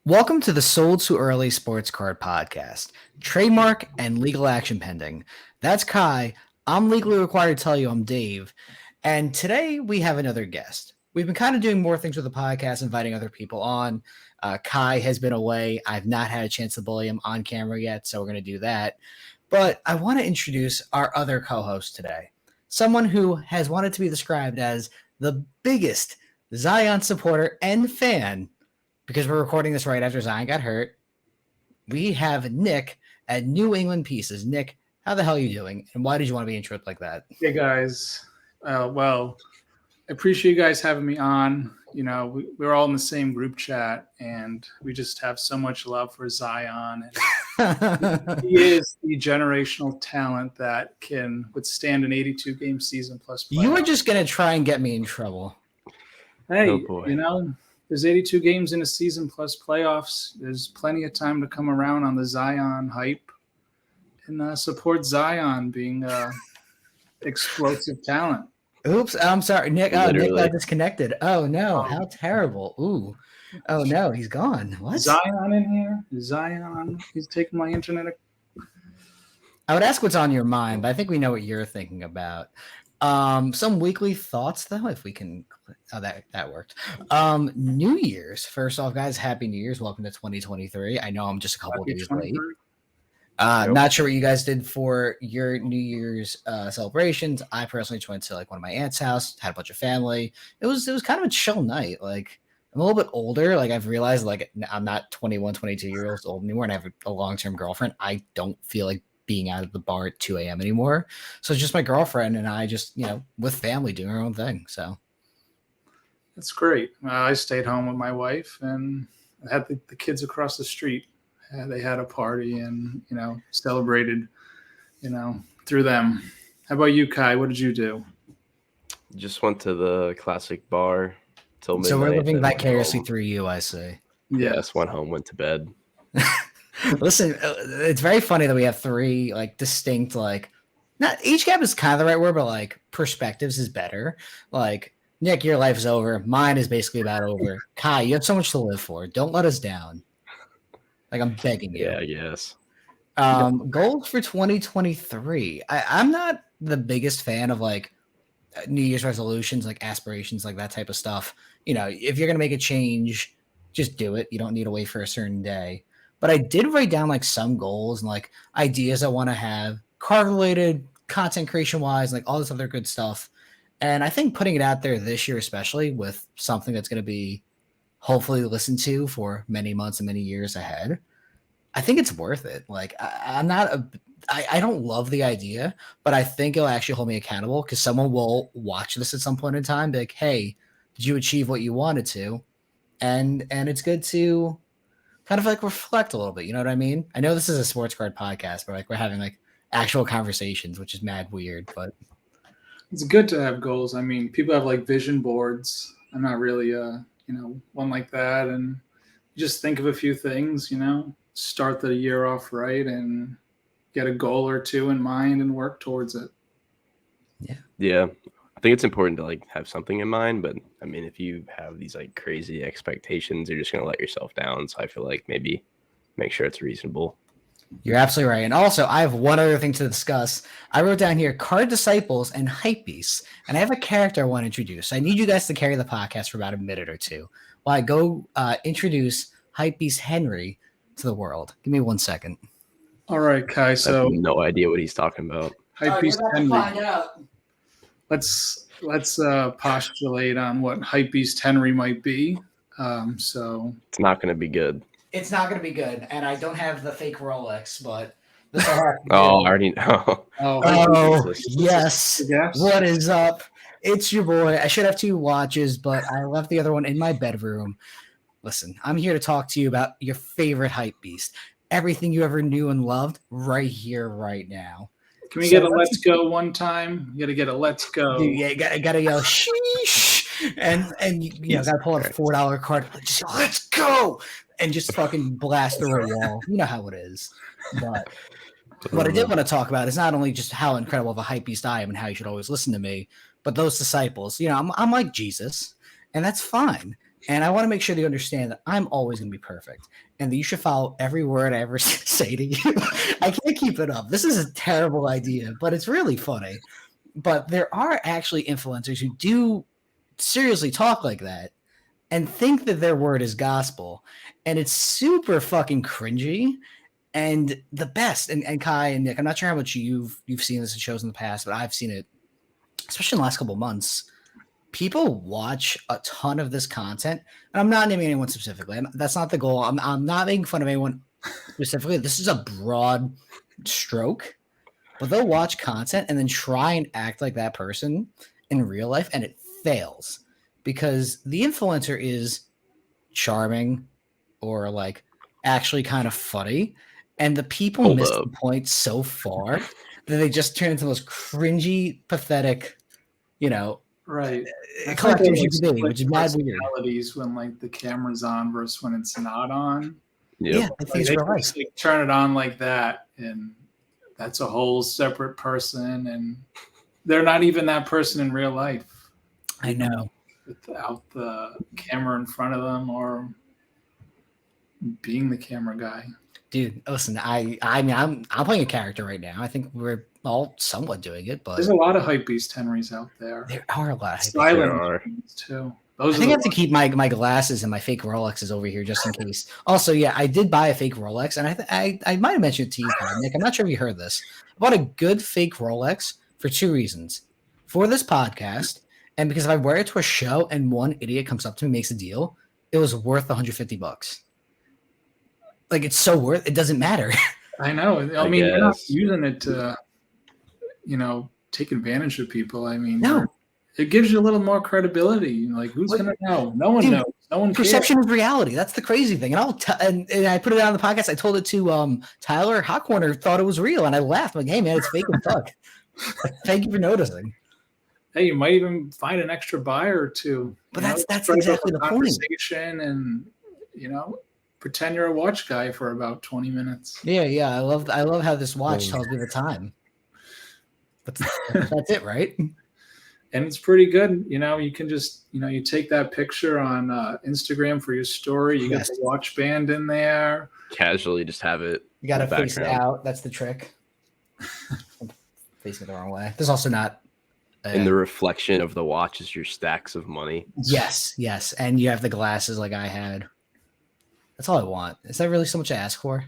Welcome to the Sold Too Early Sports Card Podcast. Trademark and legal action pending. That's Kai. I'm legally required to tell you I'm Dave. And today we have another guest. We've been kind of doing more things with the podcast, inviting other people on. Kai has been away. I've not had a chance to bully him on camera yet, so we're going to do that. But I want to introduce our other co-host today. Someone who has wanted to be described as the biggest Zion supporter and fan, because we're recording this right after Zion got hurt. We have Nick at NewEnglandPieces. Nick, how the hell are you doing? And why did you want to be introed like that? Hey, guys. Well, I appreciate you guys having me on. You know, we're all in the same group chat, and we just have so much love for Zion. And he is the generational talent that can withstand an 82-game season plus playoffs. You were just going to try and get me in trouble. Hey, you know, there's 82 games in a season plus playoffs. There's plenty of time to come around on the Zion hype and support Zion being explosive talent. Oops, I'm sorry, Nick. Oh, Nick got disconnected. Oh no, how terrible! Ooh, oh no, he's gone. What? Zion in here? Zion? He's taking my internet. I would ask what's on your mind, but I think we know what you're thinking about. Some weekly thoughts, though, if we can. Oh, that worked. New Year's. First off, guys, Happy New Year's. Welcome to 2023. I know I'm just a couple of days late. Not sure what you guys did for your New Year's celebrations. I personally just went to like one of my aunt's house, had a bunch of family. It was kind of a chill night. Like, I'm a little bit older. Like, I've realized like I'm not 21, 22 years old anymore, and I have a long-term girlfriend. I don't feel like being out of the bar at 2 a.m. anymore. So it's just my girlfriend and I just, with family doing our own thing. So that's great. I stayed home with my wife and I had the kids across the street. They had a party and, celebrated, through them. How about you, Kai? What did you do? Just went to the classic bar till midnight. So we're living vicariously through you, I see. Yes, went home, went to bed. Listen, it's very funny that we have three like distinct, like, not age gap is kind of the right word, but like perspectives is better. Like, Nick, your life's over. Mine is basically about over. Kai, you have so much to live for. Don't let us down. Like, I'm begging you. Yeah, I guess. Goals for 2023. I'm not the biggest fan of like New Year's resolutions, like aspirations, like that type of stuff. If you're going to make a change, just do it. You don't need to wait for a certain day. But I did write down like some goals and like ideas I want to have, car related, content creation wise, like all this other good stuff. And I think putting it out there this year, especially with something that's going to be hopefully listened to for many months and many years ahead, I think it's worth it. Like I don't love the idea, but I think it'll actually hold me accountable because someone will watch this at some point in time, be like, hey, did you achieve what you wanted to? And it's good to kind of like reflect a little bit. You know what I mean? I know this is a sports card podcast, but like we're having like actual conversations, which is mad weird, but it's good to have goals. I mean, people have like vision boards. I'm not really one like that. And just think of a few things, start the year off right and get a goal or two in mind and work towards it. Yeah. I think it's important to like have something in mind, but I mean, if you have these like crazy expectations, you're just going to let yourself down. So I feel like maybe make sure it's reasonable. You're absolutely right. And also, I have one other thing to discuss. I wrote down here card disciples and hypebeasts, and I have a character I want to introduce. I need you guys to carry the podcast for about a minute or two while I go introduce hypebeast Henry to the world. Give me 1 second. All right, Kai. So I have no idea what he's talking about. Hypebeast Henry. Let's postulate on what Hypebeast Henry might be. So it's not going to be good. It's not going to be good, and I don't have the fake Rolex, but this I already know. Yes. What is up? It's your boy. I should have two watches, but I left the other one in my bedroom. Listen, I'm here to talk to you about your favorite hype beast, everything you ever knew and loved, right here, right now. Can we get a let's go one time? You got to get a let's go. Dude, yeah, you gotta yell sheesh, and you gotta pull out a $4 card. Just let's go, and just fucking blast through a wall. You know how it is. But what I did want to talk about is not only just how incredible of a hype beast I am and how you should always listen to me, but those disciples. I'm like Jesus, and that's fine. And I want to make sure that you understand that I'm always going to be perfect and that you should follow every word I ever say to you. I can't keep it up. This is a terrible idea, but it's really funny. But there are actually influencers who do seriously talk like that and think that their word is gospel. And it's super fucking cringy and the best. And Kai and Nick, I'm not sure how much you've seen this in shows in the past, but I've seen it, especially in the last couple of months. People watch a ton of this content, and I'm not naming anyone specifically. That's not the goal. I'm not making fun of anyone specifically. This is a broad stroke, but they'll watch content and then try and act like that person in real life, and it fails because the influencer is charming or like actually kind of funny, and the people miss the point so far that they just turn into those cringy, pathetic, right. Collectors you can be, which is mad weird. When like the camera's on versus when it's not on. Yep. Yeah, I think They it's just, like, turn it on like that, and that's a whole separate person, and they're not even that person in real life. I know. Without the camera in front of them or being the camera guy. Dude, listen, I mean, I'm playing a character right now. I think we're all somewhat doing it, but there's a lot of hypebeast Henrys out there. There are a lot of silent Henrys too. I think I have to keep my glasses and my fake Rolexes over here just in case. Also, yeah, I did buy a fake Rolex, and I might have mentioned it to you, Nick. I'm not sure if you heard this. I bought a good fake Rolex for 2 reasons: for this podcast, and because if I wear it to a show and one idiot comes up to me and makes a deal, it was worth $150. Like, it's so worth it doesn't matter. I know. I mean, you're not using it to, take advantage of people. I mean, no. It gives you a little more credibility. Like, who's gonna know? No one knows. No one cares. Perception is reality. That's the crazy thing. And and I put it on the podcast. I told it to Tyler. Hot Corner thought it was real, and I laughed. I'm like, hey man, it's fake as fuck. Thank you for noticing. Hey, you might even find an extra buyer or two. But that's exactly the point. And pretend you're a watch guy for about 20 minutes. Yeah. I love how this watch tells me the time. That's it, right? And it's pretty good. You can just, you take that picture on Instagram for your story. You get the watch band in there. Casually just have it. You got to face it out. That's the trick. I'm facing it the wrong way. There's also not. And the reflection of the watch is your stacks of money. Yes. And you have the glasses like I had. That's all I want. Is that really so much to ask for?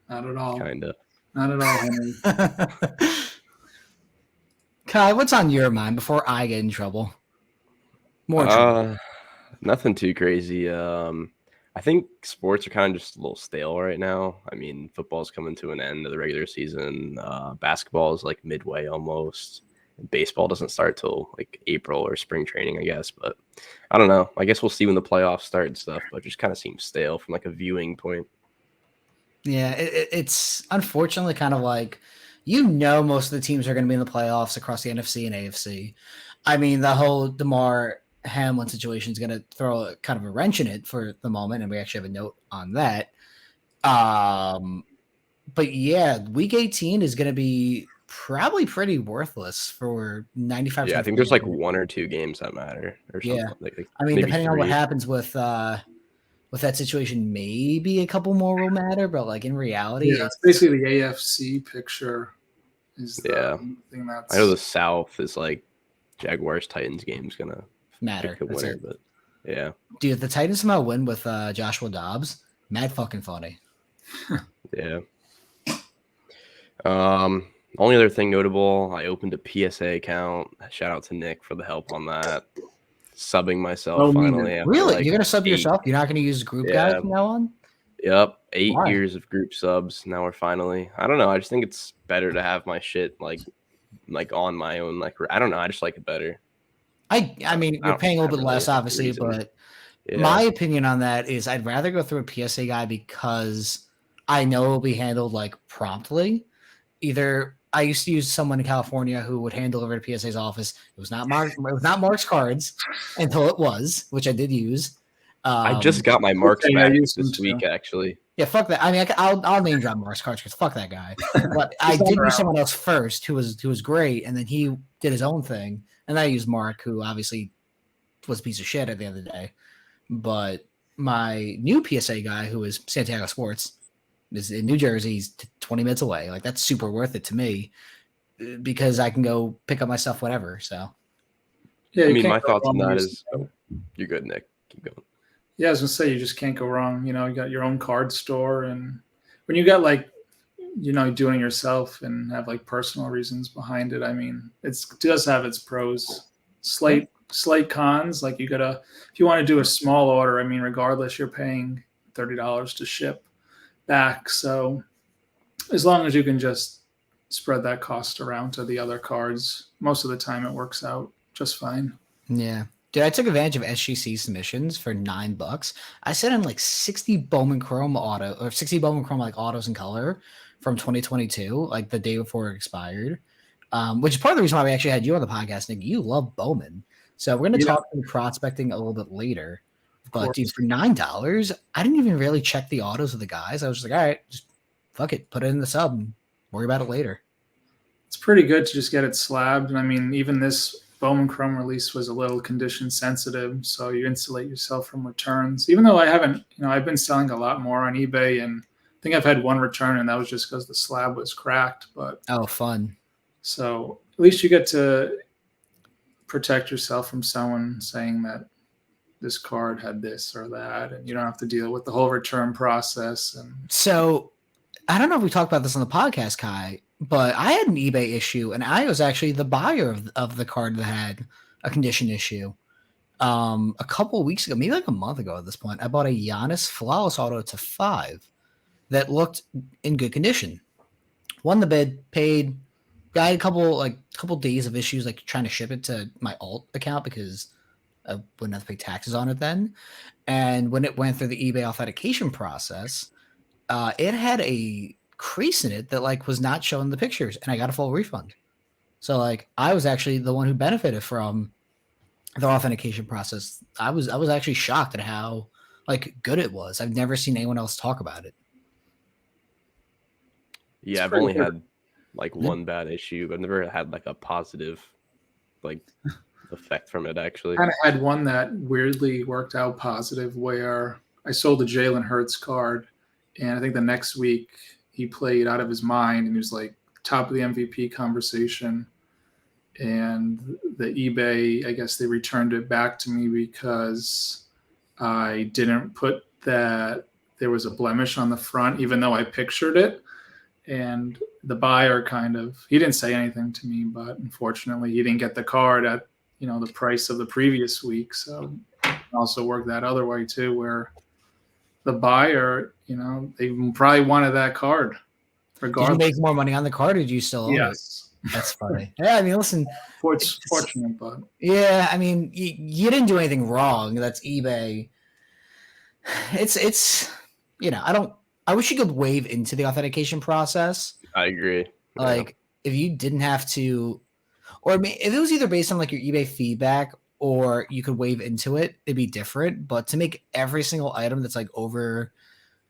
Not at all. Kind of. Not at all, Henry. Kai, what's on your mind before I get in trouble? More trouble. Nothing too crazy. I think sports are kind of just a little stale right now. I mean, football's coming to an end of the regular season. Basketball is like midway almost. Baseball doesn't start till like April or spring training, I guess. But I don't know. I guess we'll see when the playoffs start and stuff. But it just kind of seems stale from like a viewing point. Yeah, it's unfortunately kind of like, most of the teams are going to be in the playoffs across the NFC and AFC. I mean, the whole DeMar Hamlin situation is going to throw a kind of a wrench in it for the moment, and we actually have a note on that. But yeah, Week 18 is going to be probably pretty worthless for 95%. Yeah, I think there's like 1 or 2 games that matter or something. Yeah, like I mean, depending on what happens with that situation, maybe a couple more will matter, but like in reality, it's basically the AFC picture. Is the thing that's. I know the South is like Jaguars Titans game's gonna matter. Pick the winner, but yeah, dude, if the Titans somehow win with Joshua Dobbs, mad fucking funny. Yeah. Only other thing notable, I opened a PSA account. Shout out to Nick for the help on that. Subbing myself finally. Really? Like you're gonna sub yourself? You're not gonna use group guys from now on? Yep. 8 years of group subs. Now we're finally. I don't know. I just think it's better to have my shit like on my own. Like I don't know. I just like it better. I mean, you're paying a little bit less, obviously, but my opinion on that is I'd rather go through a PSA guy because I know it'll be handled like promptly. Either I used to use someone in California who would handle over to PSA's office. It was not Mark's cards until it was, which I did use. I just got my Mark's back this week, actually. Yeah, fuck that. I mean, I'll name drop Mark's cards because fuck that guy. But I did use someone else first who was great, and then he did his own thing, and I used Mark, who obviously was a piece of shit at the end of the day. But my new PSA guy, who is Santiago Sports, is in New Jersey. He's 20 minutes away. Like, that's super worth it to me because I can go pick up my stuff whenever. So, Yeah, I you mean, can't my go thoughts wrong on that with is, you're good, Nick. Keep going. Yeah, I was gonna say you just can't go wrong. You know, you got your own card store, and when you got like, you know, doing it yourself and have like personal reasons behind it, I mean, it does have its pros. Slight cons, like you gotta, if you want to do a small order, I mean, regardless, you're paying $30 to ship back. So as long as you can just spread that cost around to the other cards, most of the time it works out just fine. yeah. Dude, I took advantage of SGC submissions for $9. I sent in like 60 Bowman Chrome auto or 60 Bowman Chrome like autos in color from 2022, like the day before it expired. Which is part of the reason why we actually had you on the podcast, Nick. You love Bowman. So we're gonna talk through prospecting a little bit later. But dude, for $9, I didn't even really check the autos of the guys. I was just like, all right, just fuck it, put it in the sub and worry about it later. It's pretty good to just get it slabbed. And I mean, even this Bowman Chrome release was a little condition sensitive, so you insulate yourself from returns. Even though I haven't, you know, I've been selling a lot more on eBay, and I think I've had one return, and that was just because the slab was cracked. But oh, fun. So at least you get to protect yourself from someone saying that this card had this or that, and you don't have to deal with the whole return process. And so I don't know if we talked about this on the podcast, Kai, but I had an eBay issue, and I was actually the buyer of the card that had a condition issue. A couple of weeks ago, maybe like a month ago at this point, I bought a Giannis Flawless Auto to 5 that looked in good condition. Won the bid, paid. I had a couple days of issues like trying to ship it to my alt account because I wouldn't have to pay taxes on it then. And when it went through the eBay authentication process, it had a crease in it that like was not showing the pictures, and I got a full refund. So like I was actually the one who benefited from the authentication process. I was actually shocked at how like good it was. I've never seen anyone else talk about it. Yeah, I've only had like one bad issue, but I've never had like a positive like effect from it actually. I kind of had one that weirdly worked out positive where I sold a Jalen Hurts card, and I think the next week he played out of his mind and he was like top of the MVP conversation. And the eBay, I guess they returned it back to me because I didn't put that there was a blemish on the front, even though I pictured it. And the buyer he didn't say anything to me, but unfortunately he didn't get the card at, you know, the price of the previous week. So also worked that other way too, where the buyer, you know, they probably wanted that card regardless. Did you make more money on the card, or did you still own it? That's funny. Yeah, I mean, listen, it's fortunate, but yeah, I mean, you didn't do anything wrong. That's eBay. It's you know, I wish you could wave into the authentication process. I agree. Like if you didn't have to, or if it was either based on like your eBay feedback or you could wave into it, it'd be different. But to make every single item that's like over,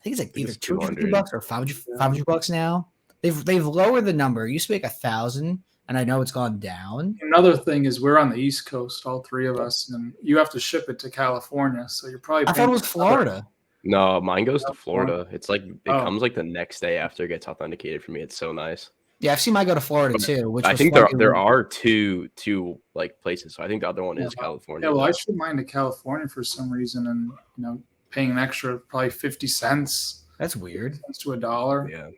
I think it's like either $250 or $500 now. They've lowered the number. It used to be like 1,000, and I know it's gone down. Another thing is we're on the East Coast, all three of us, and you have to ship it to California. So you're probably. I thought it was Florida. No, mine goes to Florida. It's like it comes like the next day after it gets authenticated for me. It's so nice. Yeah, I've seen mine go to Florida too. Which I think there are two like places. So I think the other one is California. Yeah, well, I shipped mine to California for some reason, and you know, paying an extra probably 50 cents. That's weird. Cents to $1. Yeah.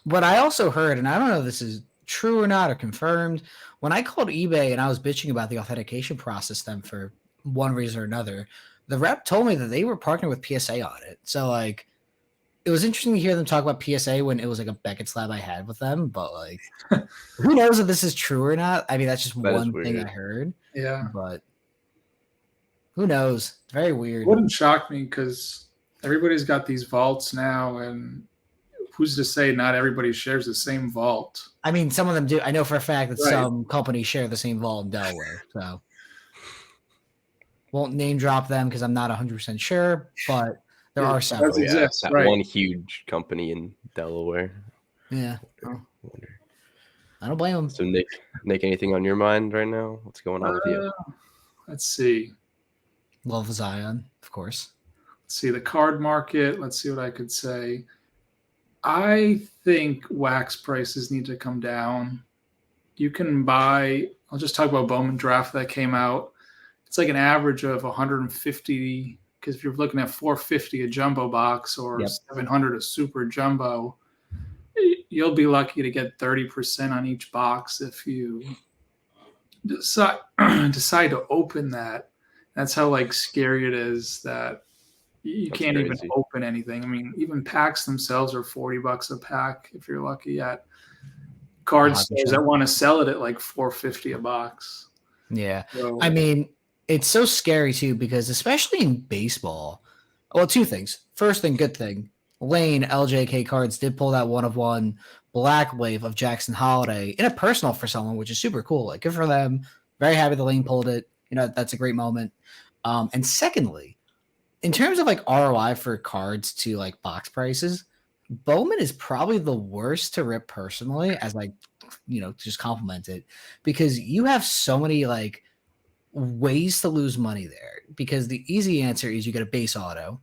What I also heard, and I don't know if this is true or not or confirmed, when I called eBay and I was bitching about the authentication process then for one reason or another, the rep told me that they were partnering with PSA on it. So like it was interesting to hear them talk about PSA when it was like a Beckett slab I had with them, but like who knows if this is true or not? I mean, that's just one thing I heard. Yeah. But who knows? It's very weird. It wouldn't shock me because everybody's got these vaults now, and who's to say not everybody shares the same vault? I mean, some of them do. I know for a fact that some companies share the same vault in Delaware. So won't name drop them because I'm not 100% sure, but there are some. That one huge company in Delaware. Yeah. I don't blame them. So Nick, anything on your mind right now? What's going on with you? Let's see. Love Zion, of course. Let's see the card market. Let's see what I could say. I think wax prices need to come down. You can buy, I'll just talk about Bowman Draft that came out. It's like an average of 150, because if you're looking at 450 a jumbo box or 700 a super jumbo, you'll be lucky to get 30% on each box if you decide to open that. That's how like scary it is that you That's can't even crazy. open anything. I mean, even packs themselves are $40 a pack if you're lucky at card stores that want to sell it at like $450 a box. Yeah. So, I mean, it's so scary too, because especially in baseball, well, two things. First thing, good thing. Lane LJK Cards did pull that 1-of-1 black wave of Jackson Holiday in a personal for someone, which is super cool. Like, good for them. Very happy that Lane pulled it. You know, that's a great moment. And secondly, in terms of like ROI for cards to like box prices, Bowman is probably the worst to rip personally, as like, you know, just compliment it, because you have so many like ways to lose money there. Because the easy answer is you get a base auto.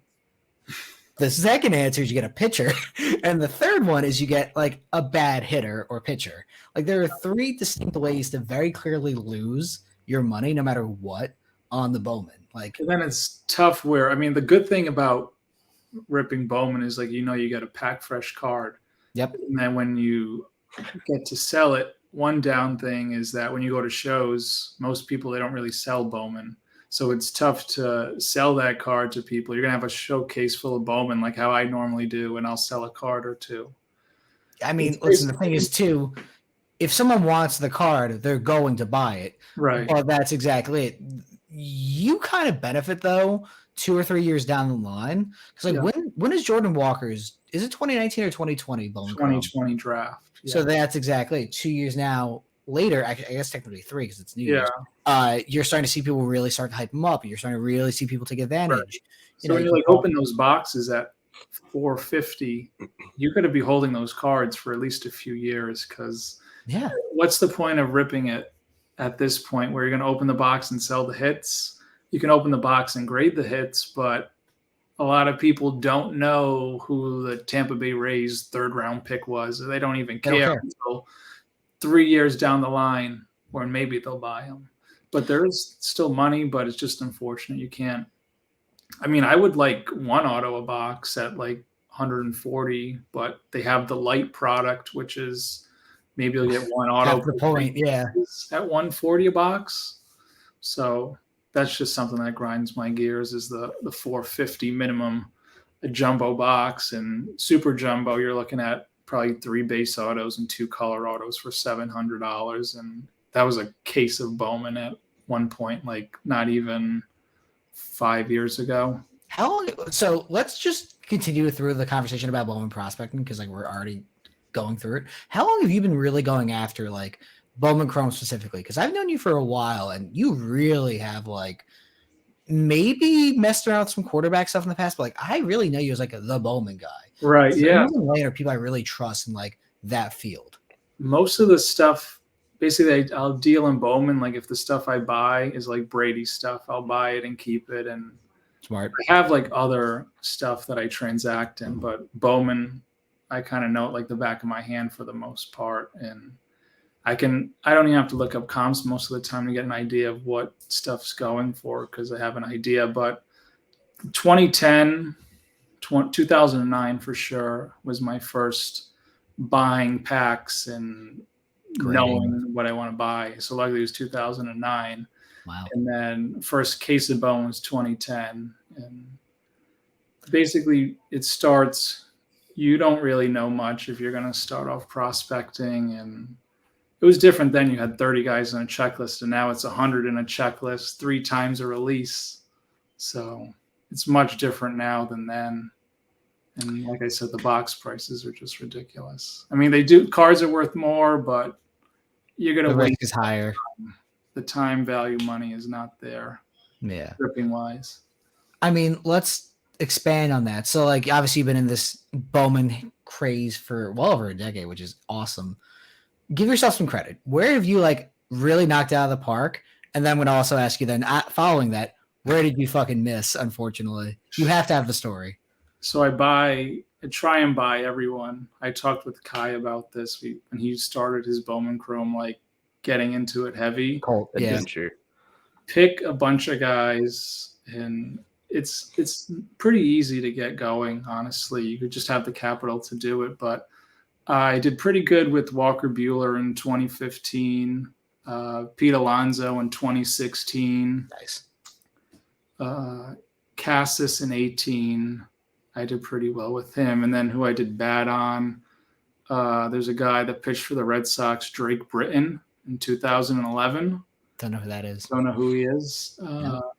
The second answer is you get a pitcher. And the third one is you get like a bad hitter or pitcher. Like there are three distinct ways to very clearly lose your money no matter what on the Bowman. Like, and then it's tough where, I mean, the good thing about ripping Bowman is like, you know, you get a pack fresh card. yep. And then when you get to sell it, one down thing is that when you go to shows, most people, they don't really sell Bowman. So it's tough to sell that card to people. You're going to have a showcase full of Bowman like how I normally do, and I'll sell a card or two. I mean, listen, the thing is too, if someone wants the card, they're going to buy it. Right. Well, that's exactly it. You kind of benefit though 2 or 3 years down the line, because like when is Jordan Walker's? Is it 2019 or 2020 Bowman Chrome? 2020 draft. Yeah. So that's exactly it. 2 years now later. I guess technically 3 because it's New Year's. You're starting to see people really start to hype them up. You're starting to really see people take advantage. Right. So when you like open those boxes at $450, you got to be holding those cards for at least a few years, because what's the point of ripping it at this point where you're going to open the box and sell the hits? You can open the box and grade the hits, but a lot of people don't know who the Tampa Bay Rays 3rd round pick was. They don't even care until 3 years down the line, or maybe they'll buy them. But there is still money, but it's just unfortunate you can't. I mean, I would like one auto a box at like 140, but they have the light product, which is maybe you'll get one auto the point, at 140 a box. So that's just something that grinds my gears, is the 450 minimum a jumbo box. And super jumbo, you're looking at probably 3 base autos and 2 color autos for $700. And that was a case of Bowman at one point, like not even 5 years ago. How long? So let's just continue through the conversation about Bowman prospecting, because like we're already going through it. How long have you been really going after like Bowman Chrome specifically? Because I've known you for a while, and you really have like maybe messed around with some quarterback stuff in the past, but like I really know you as like the Bowman guy. Right. So yeah. Later, people I really trust in like that field. Most of the stuff, basically, I'll deal in Bowman. Like if the stuff I buy is like Brady stuff, I'll buy it and keep it. And smart. I have like other stuff that I transact in, but Bowman, I kind of know it like the back of my hand for the most part. And I don't even have to look up comps most of the time to get an idea of what stuff's going for, because I have an idea. But 2010, 2009 for sure was my first buying packs and knowing what I want to buy. So luckily it was 2009. Wow. And then first case of Bowman was 2010. And basically it starts, you don't really know much if you're going to start off prospecting. And it was different then. You had 30 guys on a checklist, and now it's 100 in a checklist, 3 times a release. So it's much different now than then. And like I said, the box prices are just ridiculous. I mean, cards are worth more, but you're going to the risk is higher. The time value money is not there. Yeah. Ripping wise. I mean, let's expand on that. So like obviously you've been in this Bowman craze for well over a decade, which is awesome. Give yourself some credit. Where have you like really knocked out of the park? And then I'm going to also ask you then, following that, where did you fucking miss, unfortunately? You have to have the story. So I try and buy everyone. I talked with Kai about this when he started his Bowman Chrome, like getting into it heavy. Colt, yeah. Adventure. Pick a bunch of guys, and it's pretty easy to get going, honestly. You could just have the capital to do it. But I did pretty good with Walker Buehler in 2015, Pete Alonso in 2016. Nice. Cassis in 18. I did pretty well with him. And then who I did bad on, there's a guy that pitched for the Red Sox, Drake Britton, in 2011. Don't know who that is. Don't know who he is. No.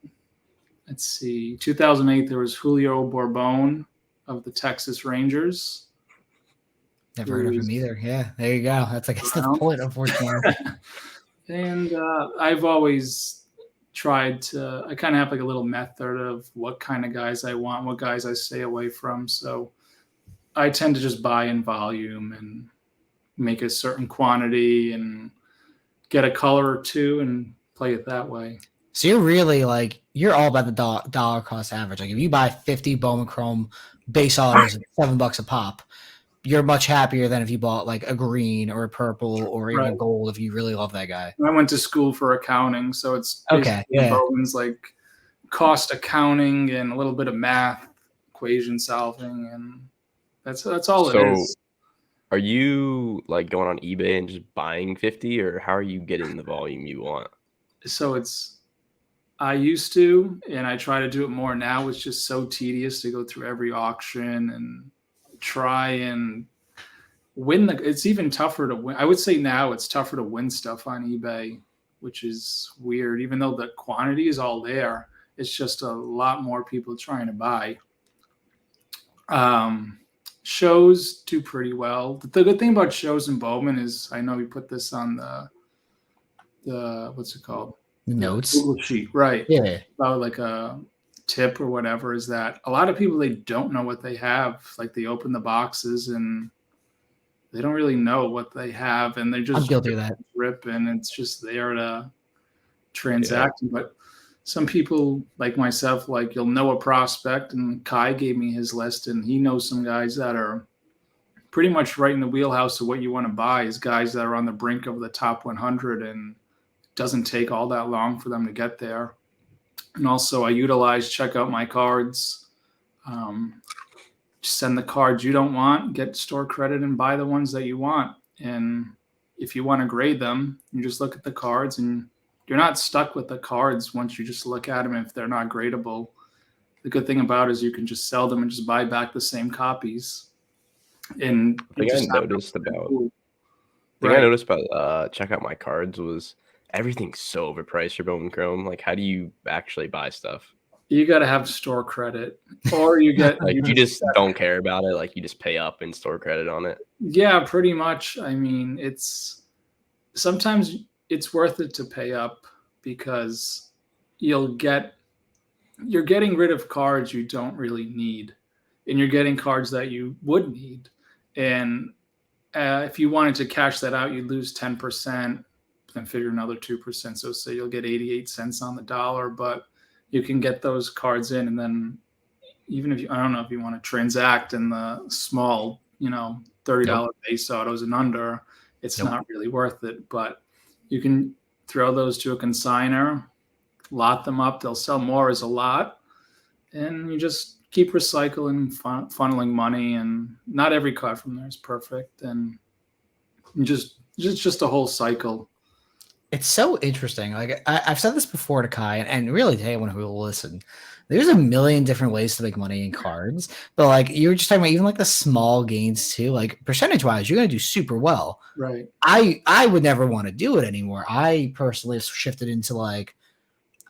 Let's see. 2008, there was Julio Bourbon of the Texas Rangers. Never heard of him either. Yeah, there you go. That's, I guess, the point, unfortunately. And I've always tried to, I kind of have like a little method of what kind of guys I want, what guys I stay away from. So I tend to just buy in volume and make a certain quantity and get a color or two and play it that way. So you're really like, you're all about the dollar cost average. Like if you buy 50 Bowman Chrome base autos at $7 a pop, you're much happier than if you bought like a green or a purple or even a gold if you really love that guy. I went to school for accounting, so it's okay. Yeah. Bowman's like cost accounting and a little bit of math, equation solving, and that's all it is. Are you like going on eBay and just buying 50, or how are you getting the volume you want? So I used to, and I try to do it more now. It's just so tedious to go through every auction and try and win it's even tougher to win. I would say now it's tougher to win stuff on eBay, which is weird. Even though the quantity is all there, it's just a lot more people trying to buy. Shows do pretty well. The good thing about shows in Bowman is, I know we put this on the what's it called? Notes. Google sheet, right? Yeah. About like a tip or whatever, is that a lot of people, they don't know what they have. Like they open the boxes and they don't really know what they have, and they just rip, and it's just there to transact. Yeah. But some people like myself, like you'll know a prospect, and Kai gave me his list, and he knows some guys that are pretty much right in the wheelhouse of what you want to buy, is guys that are on the brink of the top 100, and it doesn't take all that long for them to get there. And also I utilize check out my cards. Send the cards you don't want, get store credit, and buy the ones that you want. And if you want to grade them, you just look at the cards, and you're not stuck with the cards once you just look at them if they're not gradable. The good thing about it is you can just sell them and just buy back the same copies. And I noticed about check out my cards was everything's so overpriced for Bowman Chrome. Like, how do you actually buy stuff? You got to have store credit, or you get like you just don't care about it. Like you just pay up and store credit on it. Yeah, pretty much. I mean, sometimes it's worth it to pay up, because you're getting rid of cards you don't really need, and you're getting cards that you would need. And if you wanted to cash that out, you'd lose 10% and figure another 2%. So say you'll get 88 cents on the dollar, but you can get those cards in, and then even if I don't know if you want to transact in the small, $30 base autos and under, it's not really worth it. But you can throw those to a consigner, lot them up. They'll sell more as a lot, and you just keep recycling, funneling money. And not every card from there is perfect, and just a whole cycle. It's so interesting. Like I've said this before to Kai, and really to anyone who will listen. There's a million different ways to make money in cards, but like you were just talking about, even like the small gains too. Like percentage wise, you're gonna do super well. Right. I would never want to do it anymore. I personally have shifted into like,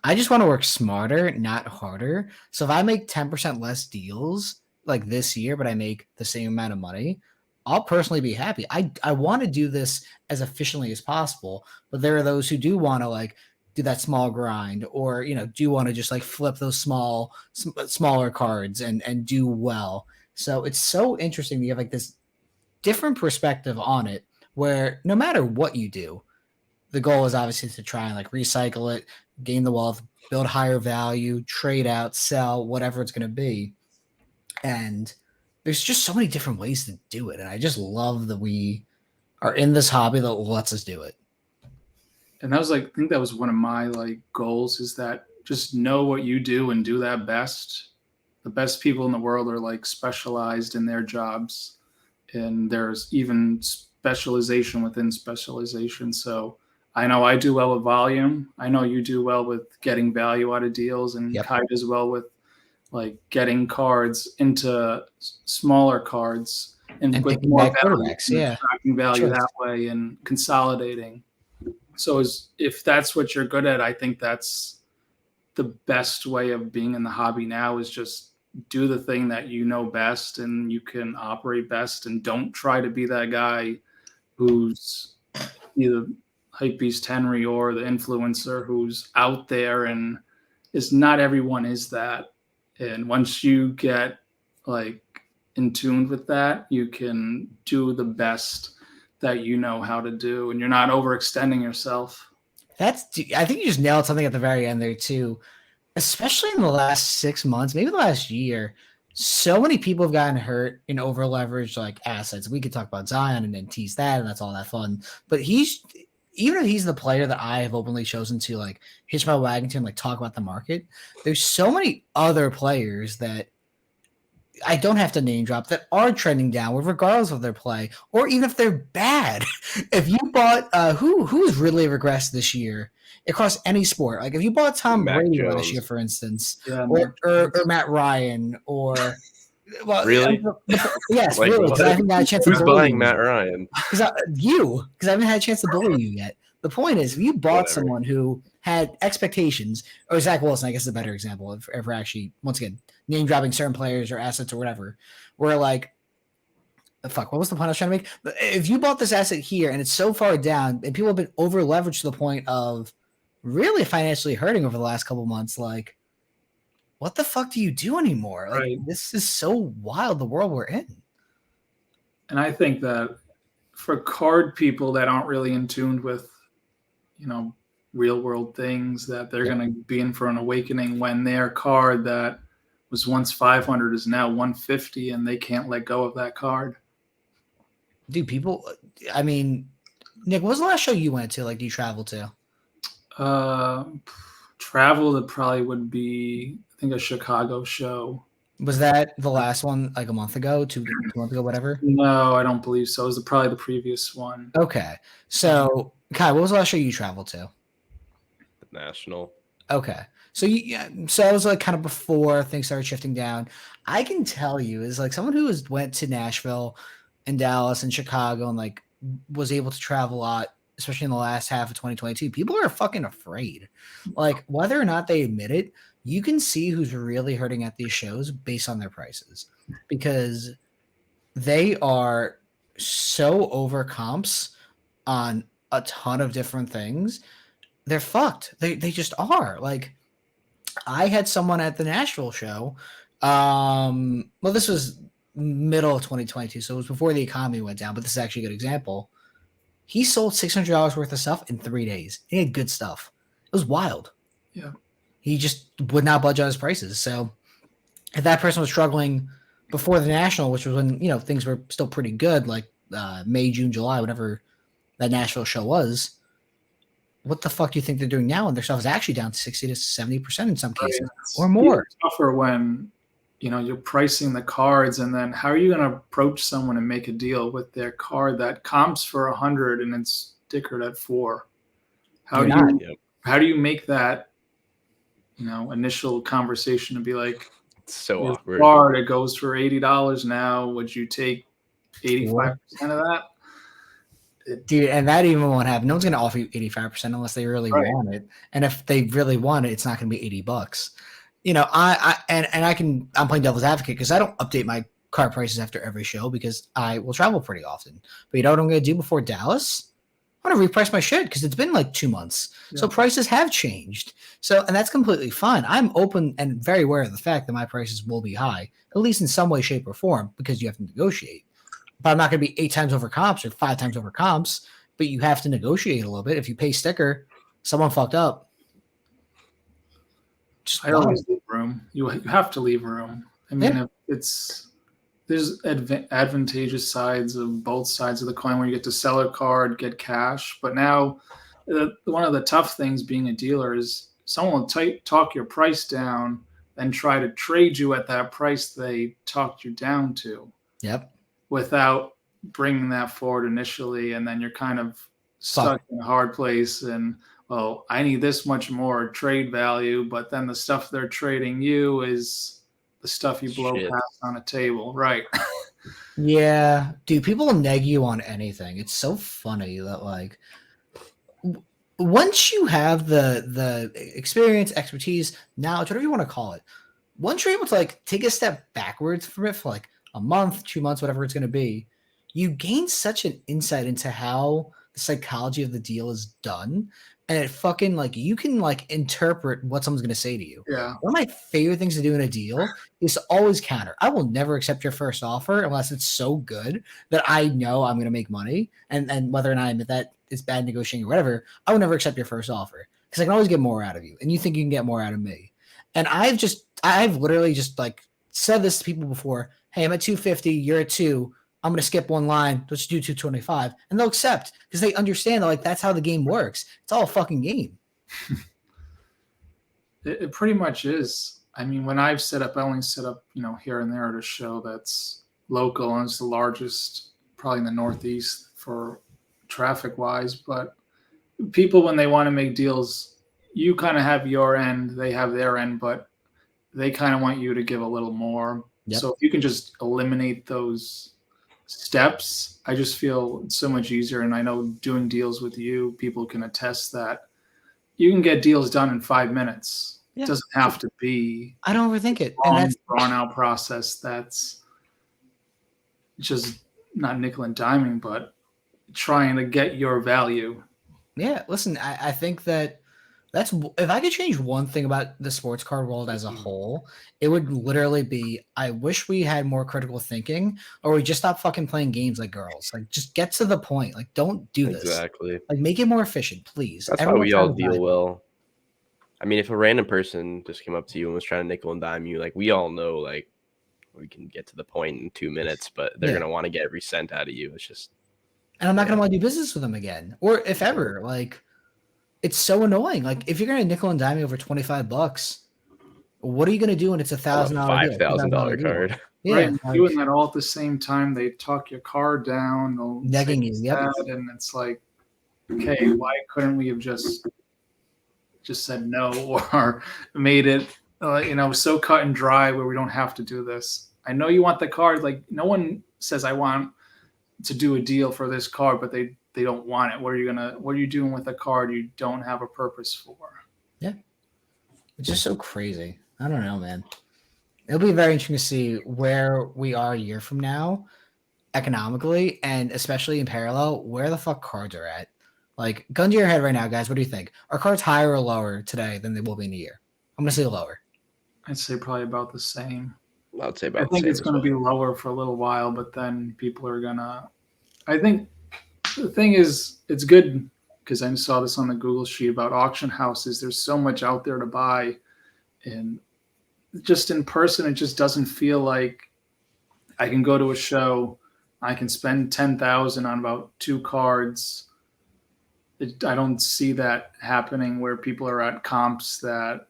I just want to work smarter, not harder. So if I make 10% less deals like this year, but I make the same amount of money, I'll personally be happy. I want to do this as efficiently as possible, but there are those who do want to like do that small grind, or do want to just like flip those smaller cards and do well. So it's so interesting. You have like this different perspective on it, where no matter what you do, the goal is obviously to try and like recycle it, gain the wealth, build higher value, trade out, sell, whatever it's going to be. And there's just so many different ways to do it. And I just love that we are in this hobby that lets us do it. And that was like, I think that was one of my like goals, is that just know what you do and do that best. The best people in the world are like specialized in their jobs, and there's even specialization within specialization. So I know I do well with volume. I know you do well with getting value out of deals, and Kai does well with like getting cards into smaller cards and with more value, tracking value that way and consolidating. So if that's what you're good at, I think that's the best way of being in the hobby now, is just do the thing that you know best and you can operate best, and don't try to be that guy who's either Hypebeast Henry or the influencer who's out there, and not everyone is that. And once you get like in tune with that, you can do the best that you know how to do, and you're not overextending yourself. I think you just nailed something at the very end there too, especially in the last 6 months, maybe the last year. So many people have gotten hurt in over leveraged like assets. We could talk about Zion and then tease that, and that's all that fun. But even if he's the player that I have openly chosen to like hitch my wagon to and like talk about the market, there's so many other players that I don't have to name drop that are trending downward regardless of their play, or even if they're bad. If you bought who's really regressed this year across any sport, like if you bought Tom Brady last year, for instance, or Matt Ryan, or really, yes, like, really, because I haven't had a chance. Who's buying Matt Ryan? Because I haven't had a chance to bully you yet. The point is, if you bought someone who had expectations, or Zach Wilson, I guess is a better example of ever actually, once again, name dropping certain players or assets or whatever, where like, fuck, what was the point I was trying to make? If you bought this asset here and it's so far down and people have been over leveraged to the point of really financially hurting over the last couple months, like, what the fuck do you do anymore? Like, right. This is so wild, the world we're in. And I think that for card people that aren't really in tune with, real world things, that they're going to be in for an awakening when their card that was once 500 is now 150 and they can't let go of that card. Dude, people, I mean, Nick, what was the last show you went to? Like, do you travel to? Travel, that probably would be, I think, a Chicago show. Was that the last one like a month ago, two months ago, whatever? No, I don't believe so. It was probably the previous one. Okay. So, Kai, what was the last show you traveled to? The National. Okay. So so it was like kind of before things started shifting down. I can tell you, as like someone who went to Nashville and Dallas and Chicago and like was able to travel a lot, especially in the last half of 2022, people are fucking afraid. Like, whether or not they admit it, you can see who's really hurting at these shows based on their prices, because they are so over comps on a ton of different things. They're fucked. They just are. Like, I had someone at the Nashville show. Well, this was middle of 2022, so it was before the economy went down, but this is actually a good example. He sold $600 worth of stuff in 3 days. He had good stuff. It was wild. Yeah. He just would not budge on his prices. So if that person was struggling before the National, which was when, things were still pretty good, like May, June, July, whatever that Nashville show was, what the fuck do you think they're doing now? And their stuff is actually down 60 to 70% in some cases, or more. It's tougher when, you're pricing the cards, and then how are you going to approach someone and make a deal with their card that comps for 100 and it's stickered at 4? How do you make that, initial conversation to be like, it's so awkward. Card, it goes for $80 now. Would you take 85% of that? Dude, and that even won't happen. No one's going to offer you 85% unless they really want it. And if they really want it, it's not going to be $80. I'm playing devil's advocate because I don't update my car prices after every show because I will travel pretty often. But you know what I'm going to do before Dallas? I'm going to reprice my shit because it's been like 2 months. Yeah. So prices have changed. And that's completely fine. I'm open and very aware of the fact that my prices will be high, at least in some way, shape, or form, because you have to negotiate. But I'm not going to be 8 times over comps or 5 times over comps. but you have to negotiate a little bit. If you pay sticker, someone fucked up. Just I always leave room. You have to leave room. I mean, if there's advantageous sides of both sides of the coin where you get to sell a card, get cash. But now, one of the tough things being a dealer is someone will talk your price down and try to trade you at that price they talked you down to. Yep. Without bringing that forward initially, and then you're kind of stuck in a hard place. And well, I need this much more trade value, but then the stuff they're trading you is the stuff you blow past on a table, right? Yeah, dude, people neg you on anything. It's so funny that like once you have the experience, expertise, knowledge, whatever you want to call it, once you're able to like take a step backwards from it for like a month, 2 months, whatever it's going to be, you gain such an insight into how the psychology of the deal is done. And it fucking like you can like interpret what someone's going to say to you. Yeah. One of my favorite things to do in a deal is to always counter. I will never accept your first offer unless it's so good that I know I'm going to make money. And whether or not I admit that it's bad negotiating or whatever, I will never accept your first offer because I can always get more out of you. And you think you can get more out of me. And I've literally just like said this to people before. Hey, I'm at 250. You're at 2. I'm going to skip one line. Let's do 225. And they'll accept because they understand that like that's how the game works. It's all a fucking game. It pretty much is. I mean, when I've set up, I only set up, here and there at a show that's local and it's the largest, probably in the Northeast for traffic wise. But people, when they want to make deals, you kind of have your end, they have their end, but they kind of want you to give a little more. Yep. So if you can just eliminate those steps, I just feel it's so much easier. And I know doing deals with you, people can attest that you can get deals done in 5 minutes. Yeah. It doesn't have to be. I don't overthink it. And that's drawn out process. That's just not nickel and diming, but trying to get your value. Yeah. Listen, I think that's if I could change one thing about the sports card world as a whole, it would literally be I wish we had more critical thinking or we just stop fucking playing games like girls. Like just get to the point. Like don't do this. Exactly. Like make it more efficient, please. That's why we all deal well. I mean, if a random person just came up to you and was trying to nickel and dime you, like we all know like we can get to the point in 2 minutes, but they're gonna want to get every cent out of you. It's just and I'm not gonna want to do business with them again. Or if ever, like it's so annoying. Like if you're gonna nickel and dime me over $25, what are you gonna do when it's $1,000, $5,000 card? Yeah, right. Doing that all at the same time, they talk your card down, negging you. Yep. And it's like, okay, why couldn't we have just said no or made it, so cut and dry where we don't have to do this? I know you want the card. Like no one says I want to do a deal for this card, but they don't want it. What are you doing with a card you don't have a purpose for? Yeah. It's just so crazy. I don't know, man. It'll be very interesting to see where we are a year from now economically and especially in parallel where the fuck cards are at. Like gun to your head right now, guys. What do you think? Are cards higher or lower today than they will be in a year? I'm going to say lower. I'd say probably about the same. I'd say about I think it's going to be lower for a little while, but then people are going to – I think – the thing is, it's good because I saw this on the Google sheet about auction houses. There's so much out there to buy, and just in person, it just doesn't feel like I can go to a show. I can spend $10,000 on about 2 cards. I don't see that happening where people are at comps that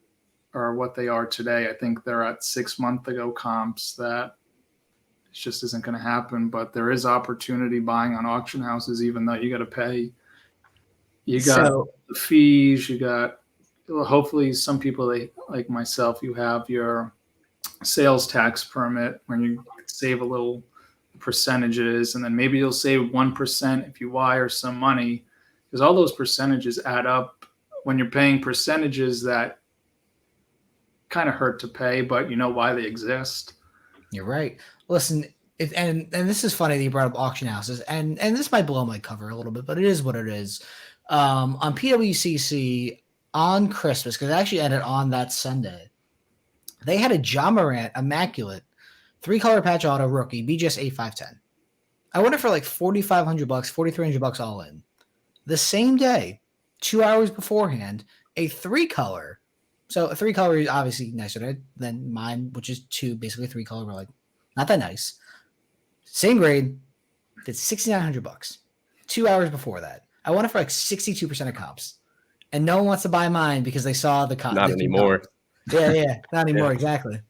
are what they are today. I think they're at 6 months ago comps that. It just isn't going to happen, but there is opportunity buying on auction houses, even though you got to pay. You got the fees. You got hopefully some people like myself. You have your sales tax permit when you save a little percentages, and then maybe you'll save 1% if you wire some money, because all those percentages add up when you're paying percentages that kind of hurt to pay, but you know why they exist. You're right. Listen, and this is funny that you brought up auction houses, and this might blow my cover a little bit, but it is what it is. On PWCC on Christmas, because it actually ended on that Sunday, they had a John Morant Immaculate 3-color patch auto rookie BGS 8510. I went it for like $4,500, $4,300 all in. the same day, 2 hours beforehand, a 3-color. So a 3-color is obviously nicer than mine, which is 2, basically 3-color. We're like, not that nice. Same grade, did $6,900. 2 hours before that, I won it for like 62% of comps, and no one wants to buy mine because they saw the Not the anymore. Yeah, not anymore. Yeah. Exactly.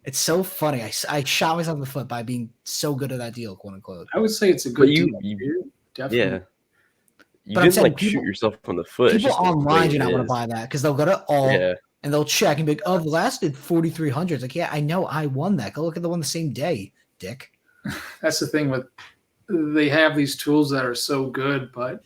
It's so funny. I shot myself in the foot by being so good at that deal, quote unquote. I would say it's a But good you deal. Definitely. yeah. You But I'm didn't saying like shoot people- yourself in the foot. It's People just the online way do it not want to is. buy that because they'll go to alt Yeah. and they'll check and be like, oh, the last did 4,300. It's like, yeah, I know I won that. Go look at the one the same day, dick. That's the thing with they have these tools that are so good, but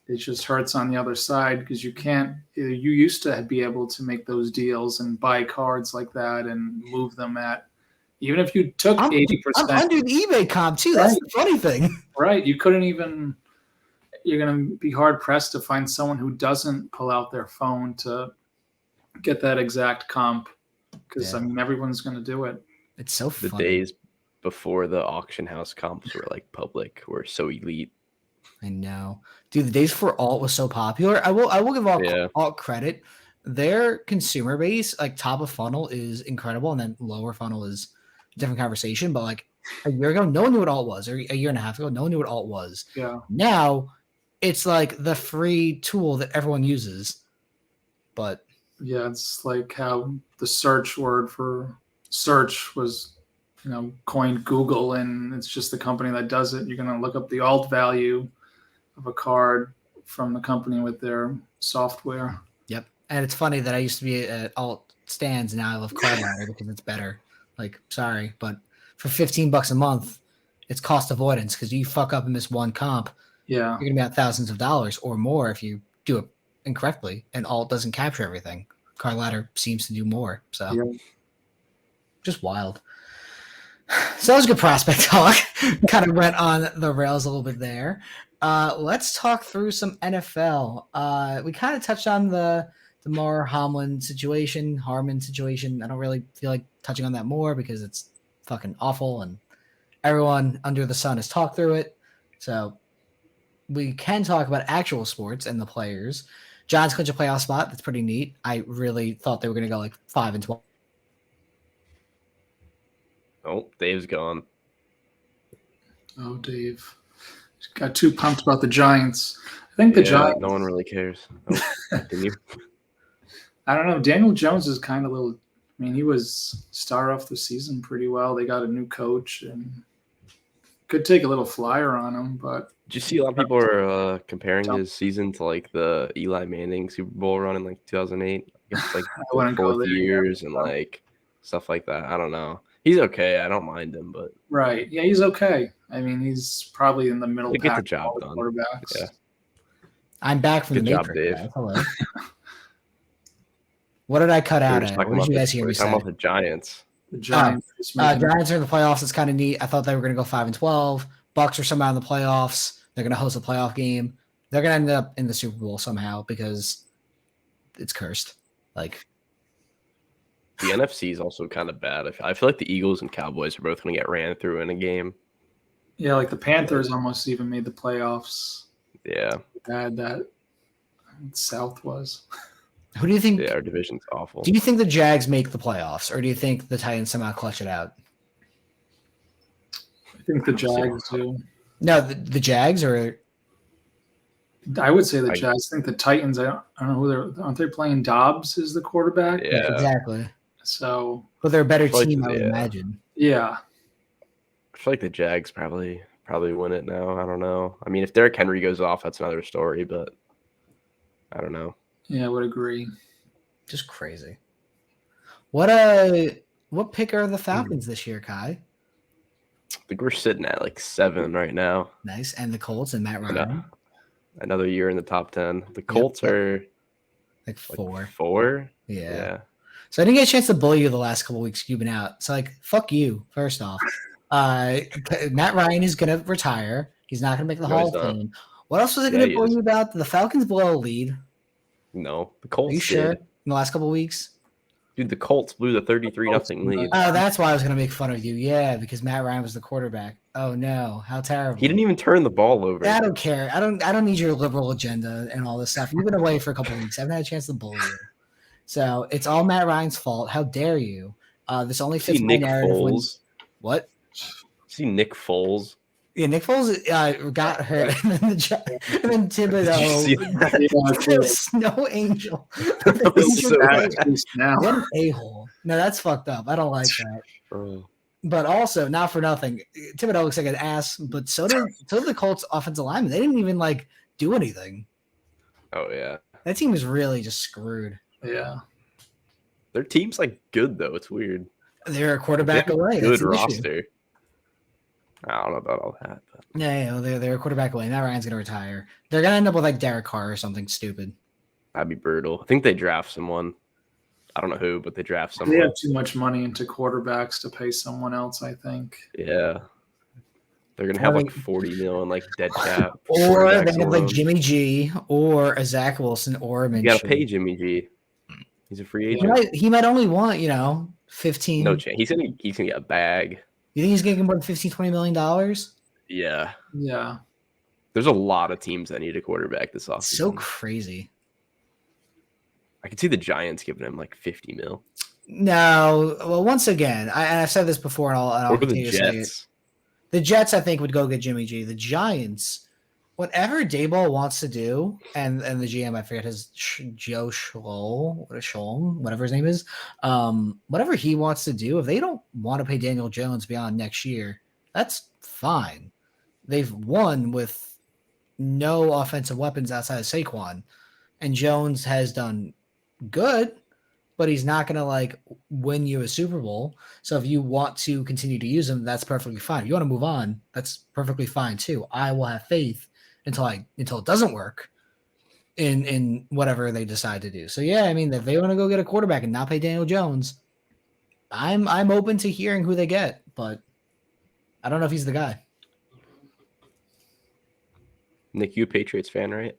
it just hurts on the other side because you can't. You used to be able to make those deals and buy cards like that and move them at. Even if you took I'm 80%, under the eBay comp too. That's the funny thing. right? You couldn't even. You're going to be hard pressed to find someone who doesn't pull out their phone to get that exact comp because Yeah. I mean everyone's going to do it. It's so The funny. days before the auction house comps were like public were so elite. I know, dude. The days before alt was so popular. I will give alt credit. Their consumer base, like top of funnel, is incredible, and then lower funnel is a different conversation. But like a year ago, no one knew what alt was, or a year and a half ago, no one knew what alt was. Yeah. Now it's like the free tool that everyone uses. But yeah, it's like how the search word for search was, coined Google, and it's just the company that does it. You're going to look up the alt value of a card from the company with their software. Yep. And it's funny that I used to be at alt stands and now I love card ladder because it's better. Like, sorry, but for $15 a month, it's cost avoidance because you fuck up and miss one comp. Yeah. You're gonna be out thousands of dollars or more if you do it incorrectly, and alt doesn't capture everything. Card ladder seems to do more. So just wild. So that was good prospect talk. Kind of went on the rails a little bit there. Let's talk through some NFL. We kind of touched on the Damar Hamlin situation, Harmon situation. I don't really feel like touching on that more because it's fucking awful and everyone under the sun has talked through it. So we can talk about actual sports and the players. Giants clinch a playoff spot. That's pretty neat. I really thought they were going to go like 5-12. Oh, Dave's gone. Oh, Dave. Got too pumped about the Giants. I think the Giants. No one really cares. Oh, continue. I don't know. Daniel Jones is kind of little. I mean, he was star off the season pretty well. They got a new coach and could take a little flyer on him, but. Did you see a lot of people are comparing his season to like the Eli Manning Super Bowl run in like 2008? I guess like fourth years and like stuff like that. I don't know. He's okay. I don't mind him, but right. Yeah, he's okay. I mean, he's probably in the middle pack get the job of done. Quarterbacks. Yeah. I'm back from Good the job, Matrix. Dave. Hello. What did I cut out at? What did you guys hear me say? Talking about the Giants. The Giants. Giants are in the playoffs. It's kind of neat. I thought they were going to go 5-12. Bucks are somehow in the playoffs. They're going to host a playoff game. They're going to end up in the Super Bowl somehow because it's cursed. Like the NFC is also kind of bad. I feel like the Eagles and Cowboys are both going to get ran through in a game. Yeah, like the Panthers almost even made the playoffs. Yeah. Bad that South was. Who do you think? Yeah, our division's awful. Do you think the Jags make the playoffs, or do you think the Titans somehow clutch it out? I think the Jags do. No, the Jags, or I would say the Jags. I think the Titans. I don't know who they're. Aren't they playing Dobbs as the quarterback? Yeah, exactly. So, but they're a better team, I would imagine. Yeah, I feel like the Jags probably win it now. I don't know. I mean, if Derrick Henry goes off, that's another story. But I don't know. Yeah, I would agree. Just crazy. What pick are the Falcons this year, Kai? I think we're sitting at like 7 right now. Nice. And the Colts and Matt Ryan. Another year in the top 10. The Colts are like 4. 4? Yeah. So I didn't get a chance to bully you the last couple of weeks you've been out. So like, fuck you, first off. Matt Ryan is going to retire. He's not going to make the Hall of Fame. What else was I going to bully you about? Did the Falcons blow a lead? No. The Colts Are you sure? In the last couple of weeks? Dude, the Colts blew the 33-0 lead. Oh, that's why I was gonna make fun of you. Yeah, because Matt Ryan was the quarterback. Oh no, how terrible. He didn't even turn the ball over. I don't care. I don't need your liberal agenda and all this stuff. You've been away for a couple of weeks. I haven't had a chance to bully you. So it's all Matt Ryan's fault. How dare you? This only fits See my Nick narrative. Foles. What? See Nick Foles. Yeah, Nick Foles got hurt, and then Thibodeau, See the snow angel. That was so bad. What an a-hole. No, that's fucked up. I don't like that. Oh. But also, not for nothing, Thibodeau looks like an ass, but so do the Colts offensive linemen. They didn't even like do anything. Oh yeah. That team is really just screwed. Yeah. Their team's like good though. It's weird. They're a quarterback away. Good That's the issue. roster. I don't know about all that. But. Yeah, they're a quarterback away. Now Ryan's gonna retire. They're gonna end up with like Derek Carr or something stupid. That'd be brutal. I think they draft someone. I don't know who, but they draft someone. They have too much money into quarterbacks to pay someone else, I think. Yeah. They're gonna have like 40 mil in like dead cap. Or they have like Jimmy G or a Zach Wilson or a Minshew. You gotta pay Jimmy G. He's a free agent. He might only want, 15. No chance. He's gonna get a bag. You think he's getting more than $15-20 million? Yeah. Yeah. There's a lot of teams that need a quarterback this offseason. So crazy. I could see the Giants giving him like 50 mil. No. Well, once again, I've said this before, and I'll continue to say it. The Jets, I think, would go get Jimmy G. The Giants, whatever Daboll wants to do, and the GM, I forget Joe Schloem, whatever his name is, whatever he wants to do, if they don't want to pay Daniel Jones beyond next year, that's fine. They've won with no offensive weapons outside of Saquon, and Jones has done good, but he's not going to win you a Super Bowl. So if you want to continue to use him, that's perfectly fine. If you want to move on, that's perfectly fine too. I will have faith until it doesn't work in whatever they decide to do. So yeah, I mean, if they want to go get a quarterback and not pay Daniel Jones, I'm open to hearing who they get, but I don't know if he's the guy. Nick, you a Patriots fan, right?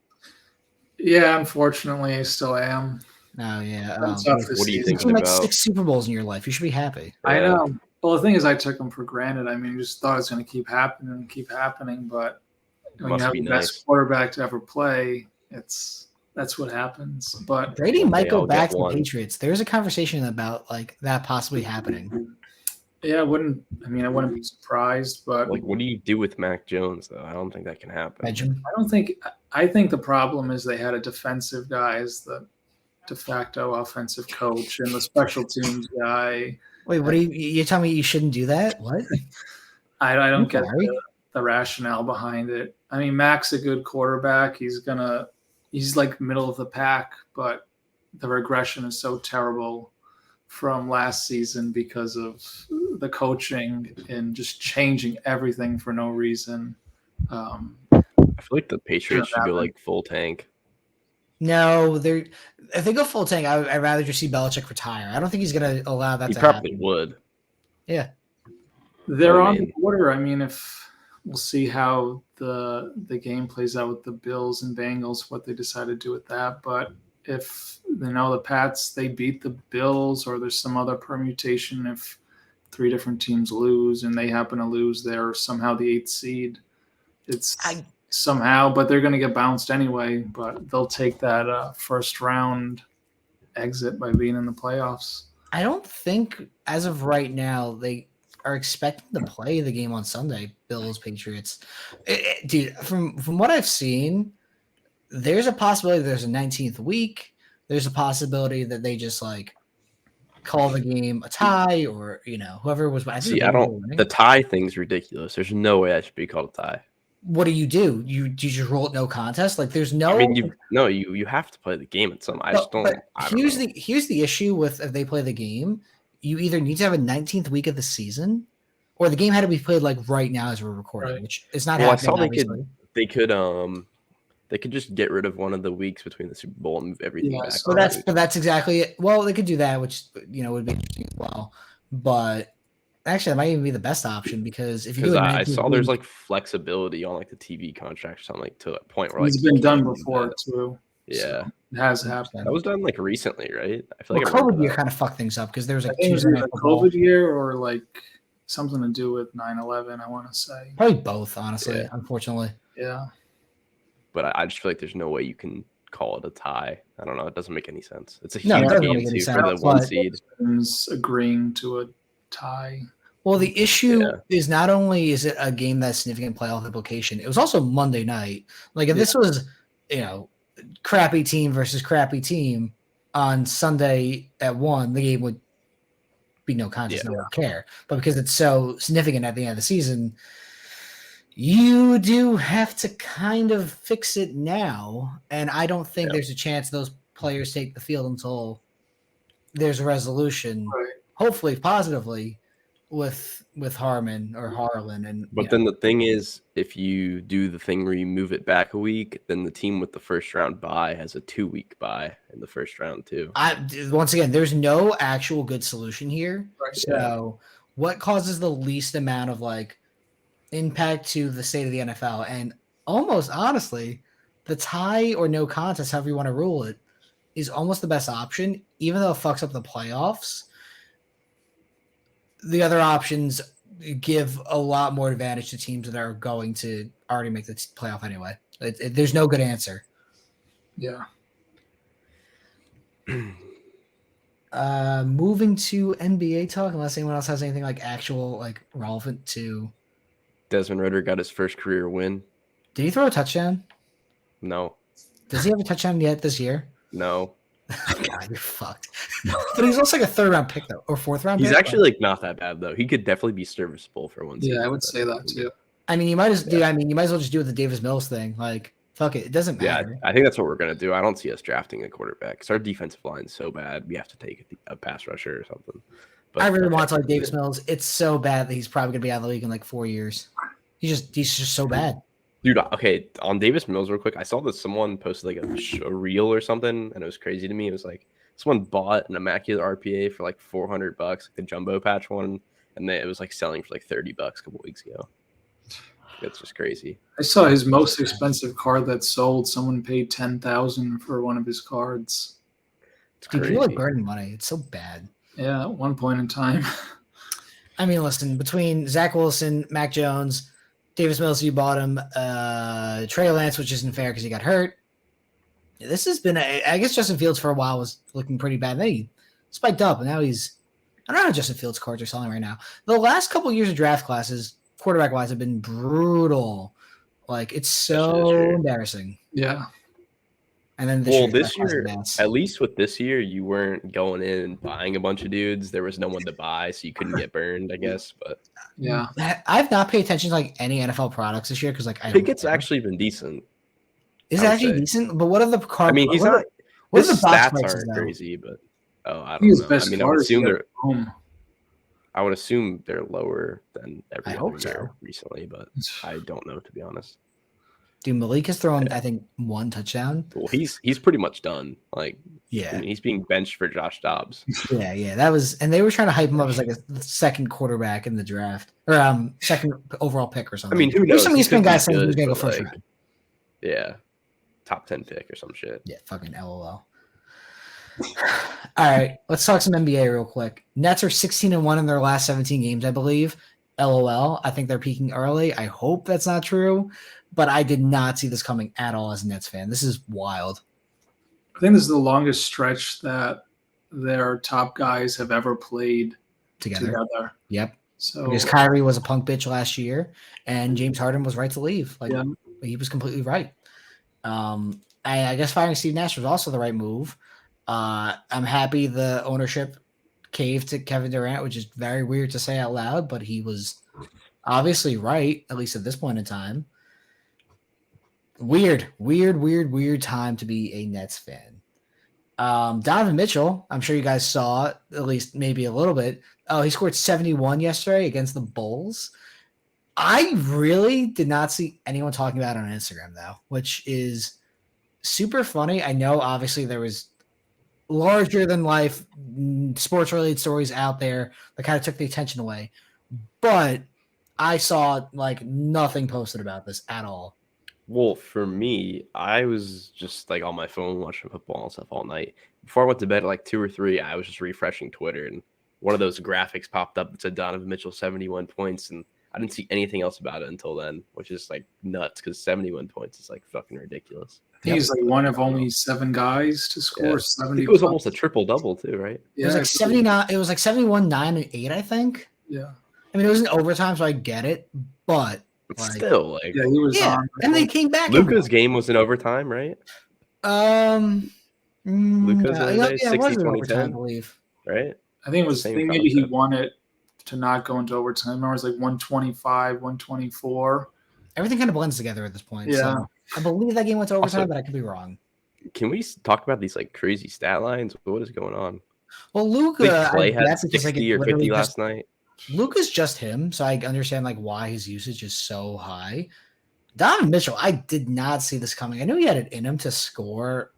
Yeah, unfortunately, I still am. Oh yeah. What are you thinking like about? 6 Super Bowls in your life. You should be happy. I know. Well, the thing is, I took them for granted. I mean, I just thought it was going to keep happening. But when you have the best quarterback to ever play, that's what happens. But Brady might go back to the Patriots. There's a conversation about that possibly happening. Yeah, I wouldn't be surprised. But what do you do with Mac Jones though? I don't think that can happen. I think the problem is they had a defensive guy as the de facto offensive coach and the special teams guy. Wait, what are you telling me you shouldn't do that? What? I don't get the rationale behind it. I mean, Mac's a good quarterback. He's like middle of the pack, but the regression is so terrible from last season because of the coaching and just changing everything for no reason. I feel like the Patriots should go full tank. No, if they go full tank, I'd rather just see Belichick retire. I don't think he's going to allow that to happen. He probably would. Yeah. They're on the border. I mean, if we'll see how the game plays out with the Bills and Bengals, what they decide to do with that. But if the Pats, they beat the Bills, or there's some other permutation, if 3 different teams lose and they happen to lose, they're somehow the 8th seed. Somehow, but they're going to get bounced anyway. But they'll take that first round exit by being in the playoffs. I don't think, as of right now, they are expecting to play the game on Sunday. Bills, Patriots, dude. From what I've seen, there's a possibility there's a 19th week. There's a possibility that they just call the game a tie, or whoever was. The tie thing's ridiculous. There's no way that should be called a tie. What do? You just roll it no contest? There's no. I mean, you have to play the game at some. I just don't. Here's the issue with if they play the game. You either need to have a 19th week of the season, or the game had to be played right now as we're recording, which is not happening. I saw they could just get rid of one of the weeks between the Super Bowl and move everything back. So that's exactly it. Well, they could do that, which would be interesting as well. But actually, that might even be the best option, because if you I saw there's flexibility on the TV contract or something to a point where it's been done before too. Yeah. It has happened. That was done like recently, right? I feel Well, like I remember COVID year that. kind of fucked things up because there was I like think it was Tuesday either night football. COVID year or like something to do with 9/11. I want to say. Probably both, honestly. Yeah. Unfortunately, Yeah. But I just feel like there's no way you can call it a tie. I don't know. It doesn't make any sense. It's a No, it huge doesn't game make any too sense, for the but- one seed. Teams agreeing to a tie. well, the issue Yeah. is not only is it a game that's significant playoff implication, it was also Monday night. Like if this was, crappy team versus crappy team on Sunday at 1, the game would be no contest. No one would care. But because it's so significant at the end of the season, you do have to kind of fix it now. And I don't think there's a chance those players take the field until there's a resolution, Right. hopefully positively, with Harmon or Harlan. And But then the thing is, if you do the thing where you move it back a week, then the team with the first round bye has a 2-week bye in the first round too. Once again, there's no actual good solution here. Right. So what causes the least amount of like impact to the state of the NFL? And almost honestly, the tie or no contest, however you want to rule it, is almost the best option, even though it fucks up the playoffs. The other options give a lot more advantage to teams that are going to already make the playoff anyway. There's no good answer. Yeah. Moving to NBA talk, unless anyone else has anything like actual, like relevant to. Desmond Ritter got his first career win. Did he throw a touchdown? No. Does he have a touchdown yet this year? No. God, you're fucked. But he's also like a 3rd round pick though, or 4th round. He's pick, actually like not that bad though. He could definitely be serviceable for one season. Yeah, I would say that too. I mean, you might as you might as well just do the Davis Mills thing. Like, fuck it, it doesn't Yeah, matter. I think that's what we're gonna do. I don't see us drafting a quarterback because our defensive line is so bad. We have to take a pass rusher or something. But I really want to like Davis Mills. It's so bad that he's probably gonna be out of the league in like 4 years. He's just so bad. Dude, okay, on Davis Mills real quick, I saw that someone posted like a reel or something, and it was crazy to me. It was like someone bought an immaculate RPA for like $400, like the jumbo patch one, and it was like selling for like $30 a couple weeks ago. That's just crazy. I saw his most expensive card that sold. Someone paid $10,000 for one of his cards. It's Dude, crazy. people are burning money. It's so bad. Yeah, at one point in time. I mean, listen, between Zach Wilson, Mac Jones, Davis Mills, you bought him, Trey Lance, which isn't fair because he got hurt. This has been, I guess Justin Fields for a while was looking pretty bad. Then he spiked up, and now he's, I don't know how Justin Fields' cards are selling right now. The last couple of years of draft classes, quarterback-wise, have been brutal. Like, it's so embarrassing. Yeah. And then this year, at least with this year, you weren't going in and buying a bunch of dudes. There was no one to buy, so you couldn't get burned, I guess. But yeah, I've not paid attention to like any NFL products this year because like I think it's actually been decent. Is it actually decent? But what are the cards? I mean, he's not. What His are the box stats prices aren't now? crazy, but I his don't know. I best mean, I would card assume is they're. home. I would assume they're lower than every I other hope year so. recently, but I don't know, to be honest. Dude, Malik has thrown, I think, 1 touchdown. Well, he's pretty much done. Like, Yeah, I mean, he's being benched for Josh Dobbs. yeah. That was, and they were trying to hype him up as like a second quarterback in the draft or second overall pick or I something. mean, who knows? There's some He ESPN could be guys saying he was good, going to go but, first like, round. Yeah, top 10 pick or some shit. Yeah, fucking LOL. All right, let's talk some NBA real quick. Nets are 16-1 in their last 17 games, I believe. LOL. I think they're peaking early. I hope that's not true, but I did not see this coming at all as a Nets fan. This is wild. I think this is the longest stretch that their top guys have ever played together. Yep. So Because Kyrie was a punk bitch last year, and James Harden was right to leave. Like he was completely right. I guess firing Steve Nash was also the right move. I'm happy the ownership caved to Kevin Durant, which is very weird to say out loud, but he was obviously right, at least at this point in time. Weird time to be a Nets fan. Donovan Mitchell, I'm sure you guys saw at least maybe a little bit. Oh, he scored 71 yesterday against the Bulls. I really did not see anyone talking about it on Instagram though, which is super funny. I know obviously there was larger than life sports related stories out there that kind of took the attention away, but I saw like nothing posted about this at all. Well, for me, I was just like on my phone watching football and stuff all night. Before I went to bed at like 2 or 3, I was just refreshing Twitter, and one of those graphics popped up that said Donovan Mitchell 71 points, and I didn't see anything else about it until then, which is like nuts because 71 points is like fucking ridiculous. I think he's like one of only 7 guys to score Yeah. I 70. think it was almost a triple double too, right? It was like 79. It was like 71, 9, and 8, I think. Yeah. I mean, it was in overtime, so I get it, but But like, still, like Yeah, he was on. and they came back. Luka's game was in overtime, right? Luka's the other day, yeah, it was 60, in 20, overtime, I 10, believe. right? I think it was. I Same think maybe he concept. won it to not go into overtime. I remember it was like 125, 124. Everything kind of blends together at this point. Yeah. So I believe that game went to overtime, Also- but I could be wrong. Can we talk about these like crazy stat lines? What is going on? Well, I Luka, think Clay had that's because 60 or 50 last night. Luka's just him, so I understand like why his usage is so high. Donovan Mitchell, I did not see this coming. I knew he had it in him to score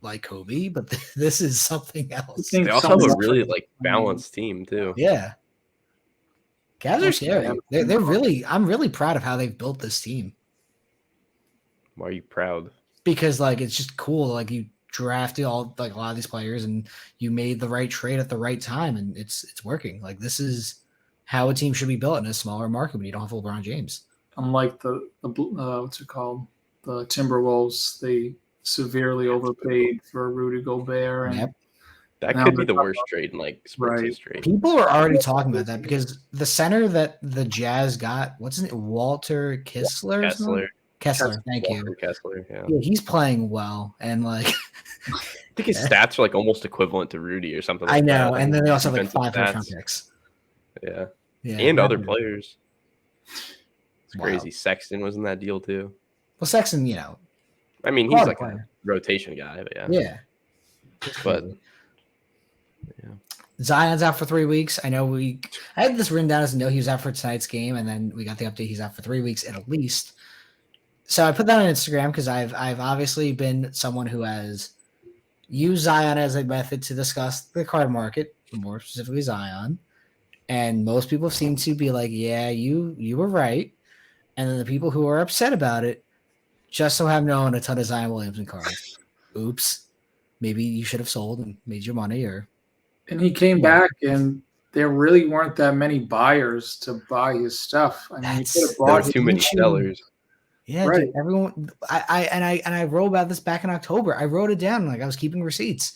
like Kobe, but this is something else. think They also have a really like balanced team too. Yeah. Cavs are scary. Yeah. They're really. I'm really proud of how they've built this team Why are you proud? because like it's just cool. Like you drafted all like a lot of these players and you made the right trade at the right time, and it's working. Like this is how a team should be built in a smaller market when you don't have LeBron James. Unlike the what's it called, the Timberwolves, they severely overpaid for Rudy Gobert, and Yep. That Now could be they're the worst trade in like sports Right. history. People are already talking about that because the center that the Jazz got, what's his name? Walter Kessler? or something? Kessler. Thank you. Walker Kessler, yeah. Yeah, he's playing well, and like I think his stats are like almost equivalent to Rudy or something. I Like know, that. and then they also have like Defensive 5 first round stats. picks. Yeah, Yeah, and other massive. players. It's Wow. crazy. Sexton was in that deal too. Well, Sexton, you know, I mean, he's quality like a player. rotation guy, but yeah. Yeah. But yeah. Zion's out for 3 weeks. I know I had this written down as no, he was out for tonight's game, and then we got the update he's out for 3 weeks at least. So I put that on Instagram because I've obviously been someone who has used Zion as a method to discuss the card market, more specifically Zion. And most people seem to be like, yeah, you were right. And then the people who are upset about it just so have known a ton of Zion Williamson cards. Oops. Maybe you should have sold and made your money, or and he came back, and there really weren't that many buyers to buy his stuff. I mean, you could have there bought were too many sellers. Yeah, Right. dude, everyone. I wrote about this back in October. I wrote it down, like I was keeping receipts.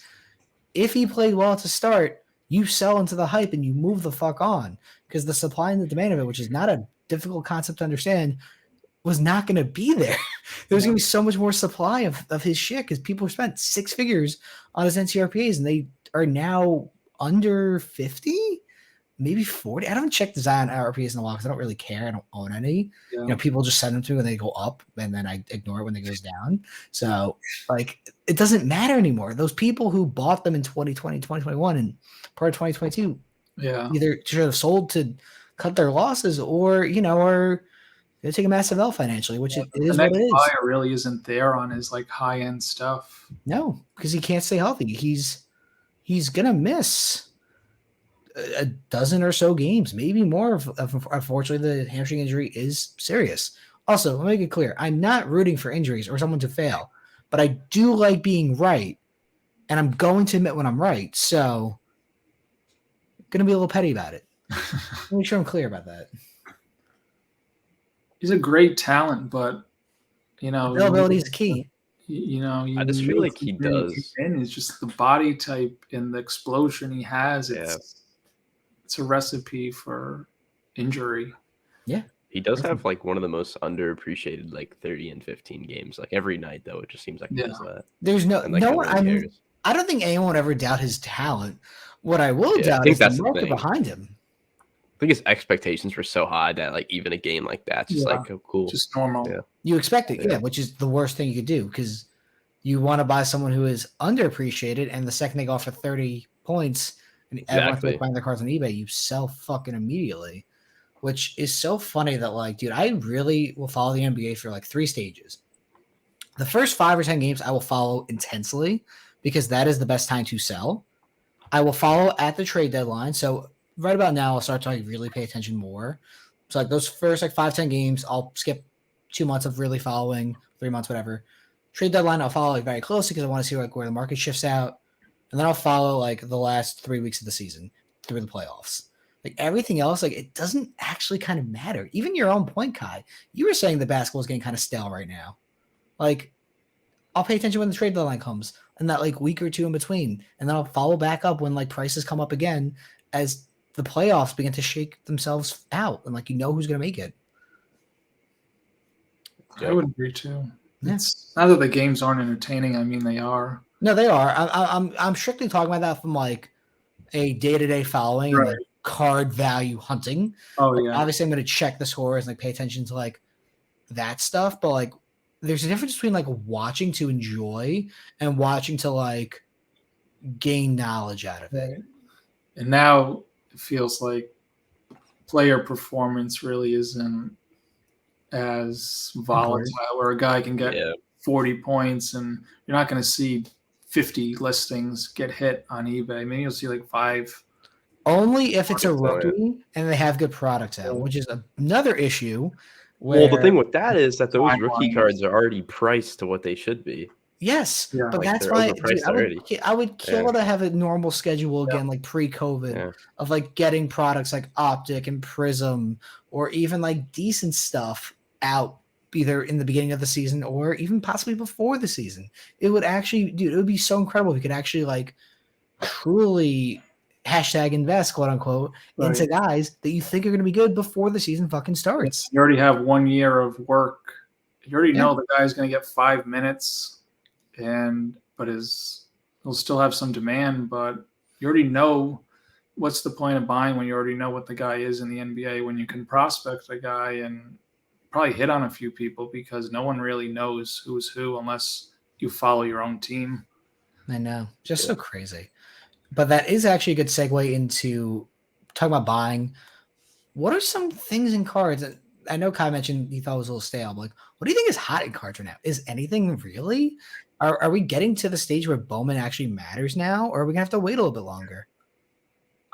If he played well to start, you sell into the hype and you move the fuck on, because the supply and the demand of it, which is not a difficult concept to understand, was not going to be there. There's going to be so much more supply of his shit because people spent 6 figures on his NCRPAs and they are now under 50, maybe 40. I haven't checked the Zion RPAs in a while because I don't really care. I don't own any. Yeah. You know, people just send them to me when they go up, and then I ignore it when it goes down. So, like, it doesn't matter anymore. Those people who bought them in 2020, 2021, and part of 2022 Yeah. either should have sold to cut their losses or, you know, or they take a massive L financially, which it The is what next it is. buyer really isn't there on his like high end stuff. No, because he can't stay healthy. He's gonna miss a dozen or so games, maybe more. Unfortunately, the hamstring injury is serious. Also, let me make it clear: I'm not rooting for injuries or someone to fail, but I do like being right, and I'm going to admit when I'm right. So, I'm gonna be a little petty about it. Make sure I'm clear about that. He's a great talent, but you know, Availability is key. you know, I just feel like he does. And it's just the body type and the explosion he has. It's a recipe for injury. Yeah, He does have like one of the most underappreciated like 30 and 15 games. Like every night though, it just seems like he does that. There's no And, like, no no one. one cares. I don't think anyone would ever doubt his talent. What I will Yeah, I doubt think is that's the the market thing. behind him. I think his expectations were so high that like even a game like that's just Yeah. like oh, cool. Just normal. Yeah. You expect it, Yeah. yeah, which is the worst thing you could do because you want to buy someone who is underappreciated, and the second they go off for 30 points and everyone's Exactly. buying their cards on eBay, you sell fucking immediately. Which is so funny that, like, dude, I really will follow the NBA for like 3 stages. The first 5 or 10 games I will follow intensely because that is the best time to sell. I will follow at the trade deadline. So right about now, I'll start to like really pay attention more. So like those first like 5-10 games, I'll skip 2 months of really following, 3 months, whatever. Trade deadline, I'll follow like very closely because I want to see like where the market shifts out, and then I'll follow like the last 3 weeks of the season through the playoffs. Like everything else, like it doesn't actually kind of matter. Even your own point, Kai, you were saying the basketball is getting kind of stale right now. Like I'll pay attention when the trade deadline comes and that like week or two in between, and then I'll follow back up when like prices come up again as the playoffs begin to shake themselves out and like who's going to make it. I would agree too. Yeah. It's not that the games aren't entertaining. I mean, they are. No, they are. I'm strictly talking about that from like a day-to-day following and like card value hunting. Oh like, yeah. Obviously, I'm going to check the scores and like pay attention to like that stuff, but like there's a difference between like watching to enjoy and watching to like gain knowledge out of it. And now it feels like player performance really isn't as volatile, where a guy can get 40 points and you're not going to see 50 listings get hit on eBay. Maybe you'll see like 5. Only if it's a rookie and they have good products out, which is another issue. Well, the thing with that is that those rookie cards are already priced to what they should be. Yes, but like that's why I would kill to have a normal schedule again, like pre-COVID, of like getting products like Optic and Prism, or even like decent stuff out either in the beginning of the season or even possibly before the season. It would actually, dude, it would be so incredible if we could actually like truly #invest, quote unquote, into guys that you think are going to be good before the season fucking starts. You already have 1 year of work. You already know the guy's going to get 5 minutes. But he'll still have some demand, but you already know what's the point of buying when you already know what the guy is in the NBA, when you can prospect a guy and probably hit on a few people because no one really knows who's who unless you follow your own team. I know. Just so crazy. But that is actually a good segue into talking about buying. What are some things in cards? I know Kai mentioned he thought it was a little stale. But like, what do you think is hot in cards right now? Is anything really? Are we getting to the stage where Bowman actually matters now, or are we gonna have to wait a little bit longer?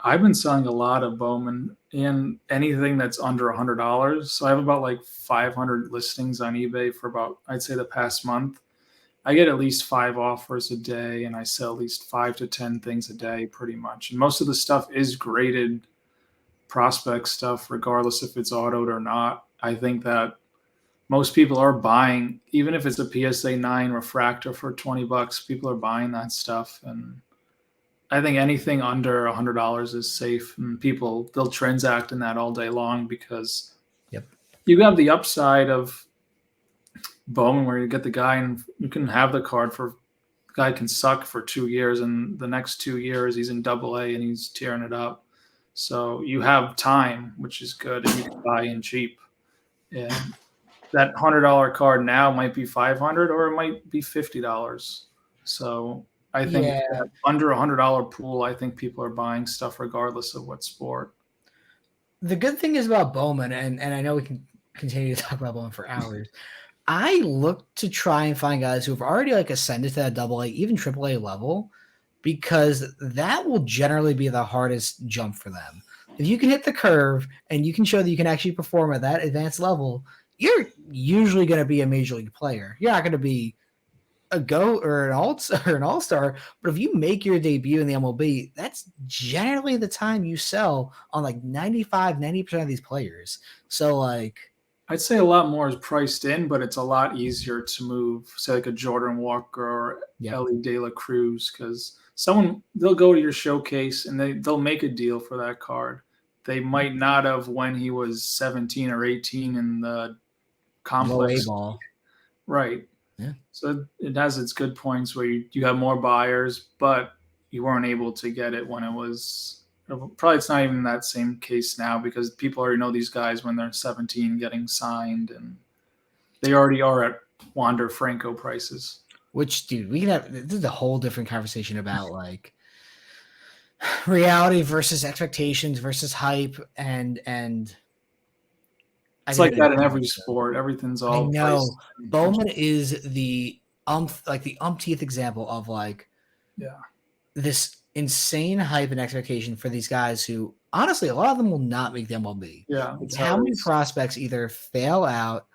I've been selling a lot of Bowman and anything that's under $100. So I have about like 500 listings on eBay for about, I'd say, the past month. I get at least 5 offers a day, and I sell at least 5 to 10 things a day, pretty much. And most of the stuff is graded prospect stuff, regardless if it's autoed or not. I think that most people are buying, even if it's a PSA 9 refractor for $20, people are buying that stuff. And I think anything under $100 is safe, and they'll transact in that all day long because you have the upside of Bowman where you get the guy and you can have the card the guy can suck for 2 years, and the next 2 years he's in AA and he's tearing it up. So you have time, which is good, and you can buy in cheap. And that $100 card now might be $500 or it might be $50. So I think that under $100 pool, I think people are buying stuff regardless of what sport. The good thing is about Bowman, and I know we can continue to talk about Bowman for hours. I look to try and find guys who have already like ascended to that AA, even AAA level, because that will generally be the hardest jump for them. If you can hit the curve and you can show that you can actually perform at that advanced level, you're usually going to be a major league player. You're not going to be a GOAT or an all-star, but if you make your debut in the MLB, that's generally the time you sell on like 90% of these players. So like, I'd say a lot more is priced in, but it's a lot easier to move, say like a Jordan Walker or Ellie De La Cruz, because they'll go to your showcase and they'll make a deal for that card. They might not have when he was 17 or 18 in the complex. Ball. Right. Yeah. So it has its good points where you have more buyers, but you weren't able to get it when it was probably. It's not even that same case now because people already know these guys when they're 17 getting signed, and they already are at Wander Franco prices. Which, dude, this is a whole different conversation about like reality versus expectations versus hype, and it's like that in every sport. Everything's all. I know. Bowman is the umpteenth example of like this insane hype and expectation for these guys who honestly a lot of them will not make the MLB. Yeah. It's how many prospects either fail out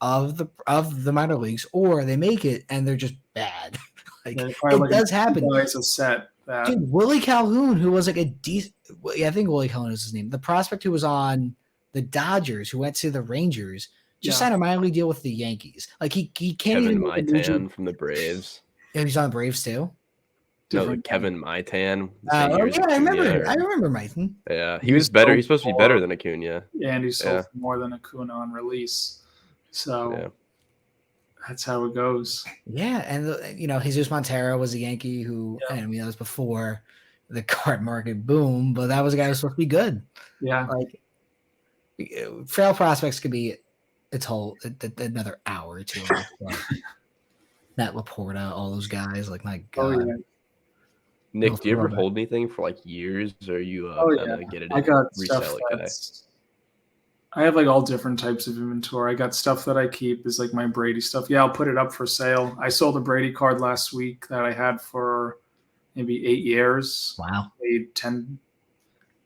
of the minor leagues, or they make it and they're just bad. Like Yeah, probably it like does happen. It's a set that Dude, Willie Calhoun, who was like a decent, yeah, I think Willie Calhoun is his name. The prospect who was on the Dodgers, who went to the Rangers, just signed a minor league deal with the Yankees. Like he can't Kevin even make a major. Maitan from the Braves. Yeah, he's on the Braves too. No, different. Kevin Maitan. the same Oh year as yeah, I remember. Acuna, I remember Maitan. Yeah, he was better. He's supposed to be sold better for- than Acuna. And he sold Yeah. for more than Acuna on release. So Yeah. that's how it goes. Yeah, and Jesus Montero was a Yankee who, Yeah. and I mean that was before the card market boom, but that was a guy who was supposed to be good. Yeah. Like frail prospects could be another hour or two. But Matt Laporta, all those guys, like my Oh god. yeah. Nick, do you ever throwback. hold anything for like years, or you Oh kind yeah. of get it I and got stuff resell it? Guy? that's. I have like all different types of inventory. I got stuff that I keep is like my Brady stuff. Yeah, I'll put it up for sale. I sold a Brady card last week that I had for maybe 8 years. Wow. Paid 10,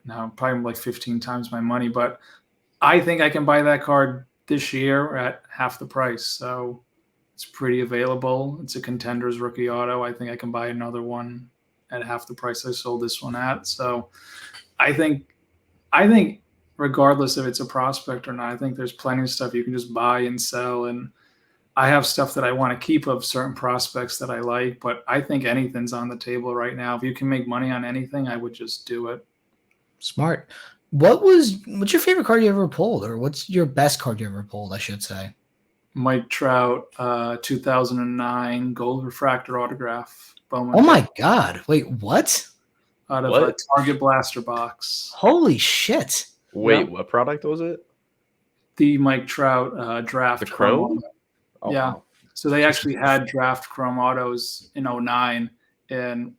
no, probably like 15 times my money. But I think I can buy that card this year at half the price. So it's pretty available. It's a Contenders rookie auto. I think I can buy another one at half the price I sold this one at. So I think regardless if it's a prospect or not, I think there's plenty of stuff you can just buy and sell. And I have stuff that I want to keep of certain prospects that I like, but I think anything's on the table right now. If you can make money on anything, I would just do it. Smart. What's your favorite card you ever pulled, or what's your best card you ever pulled, I should say? Mike Trout, 2009 gold refractor autograph. Bowman Oh my god. Wait, what? out of What? a Target blaster box. Holy shit. Wait, Yeah. what product was it? The Mike Trout draft. The Chrome? auto. Oh, Yeah. wow. So they actually had draft Chrome autos in 09. And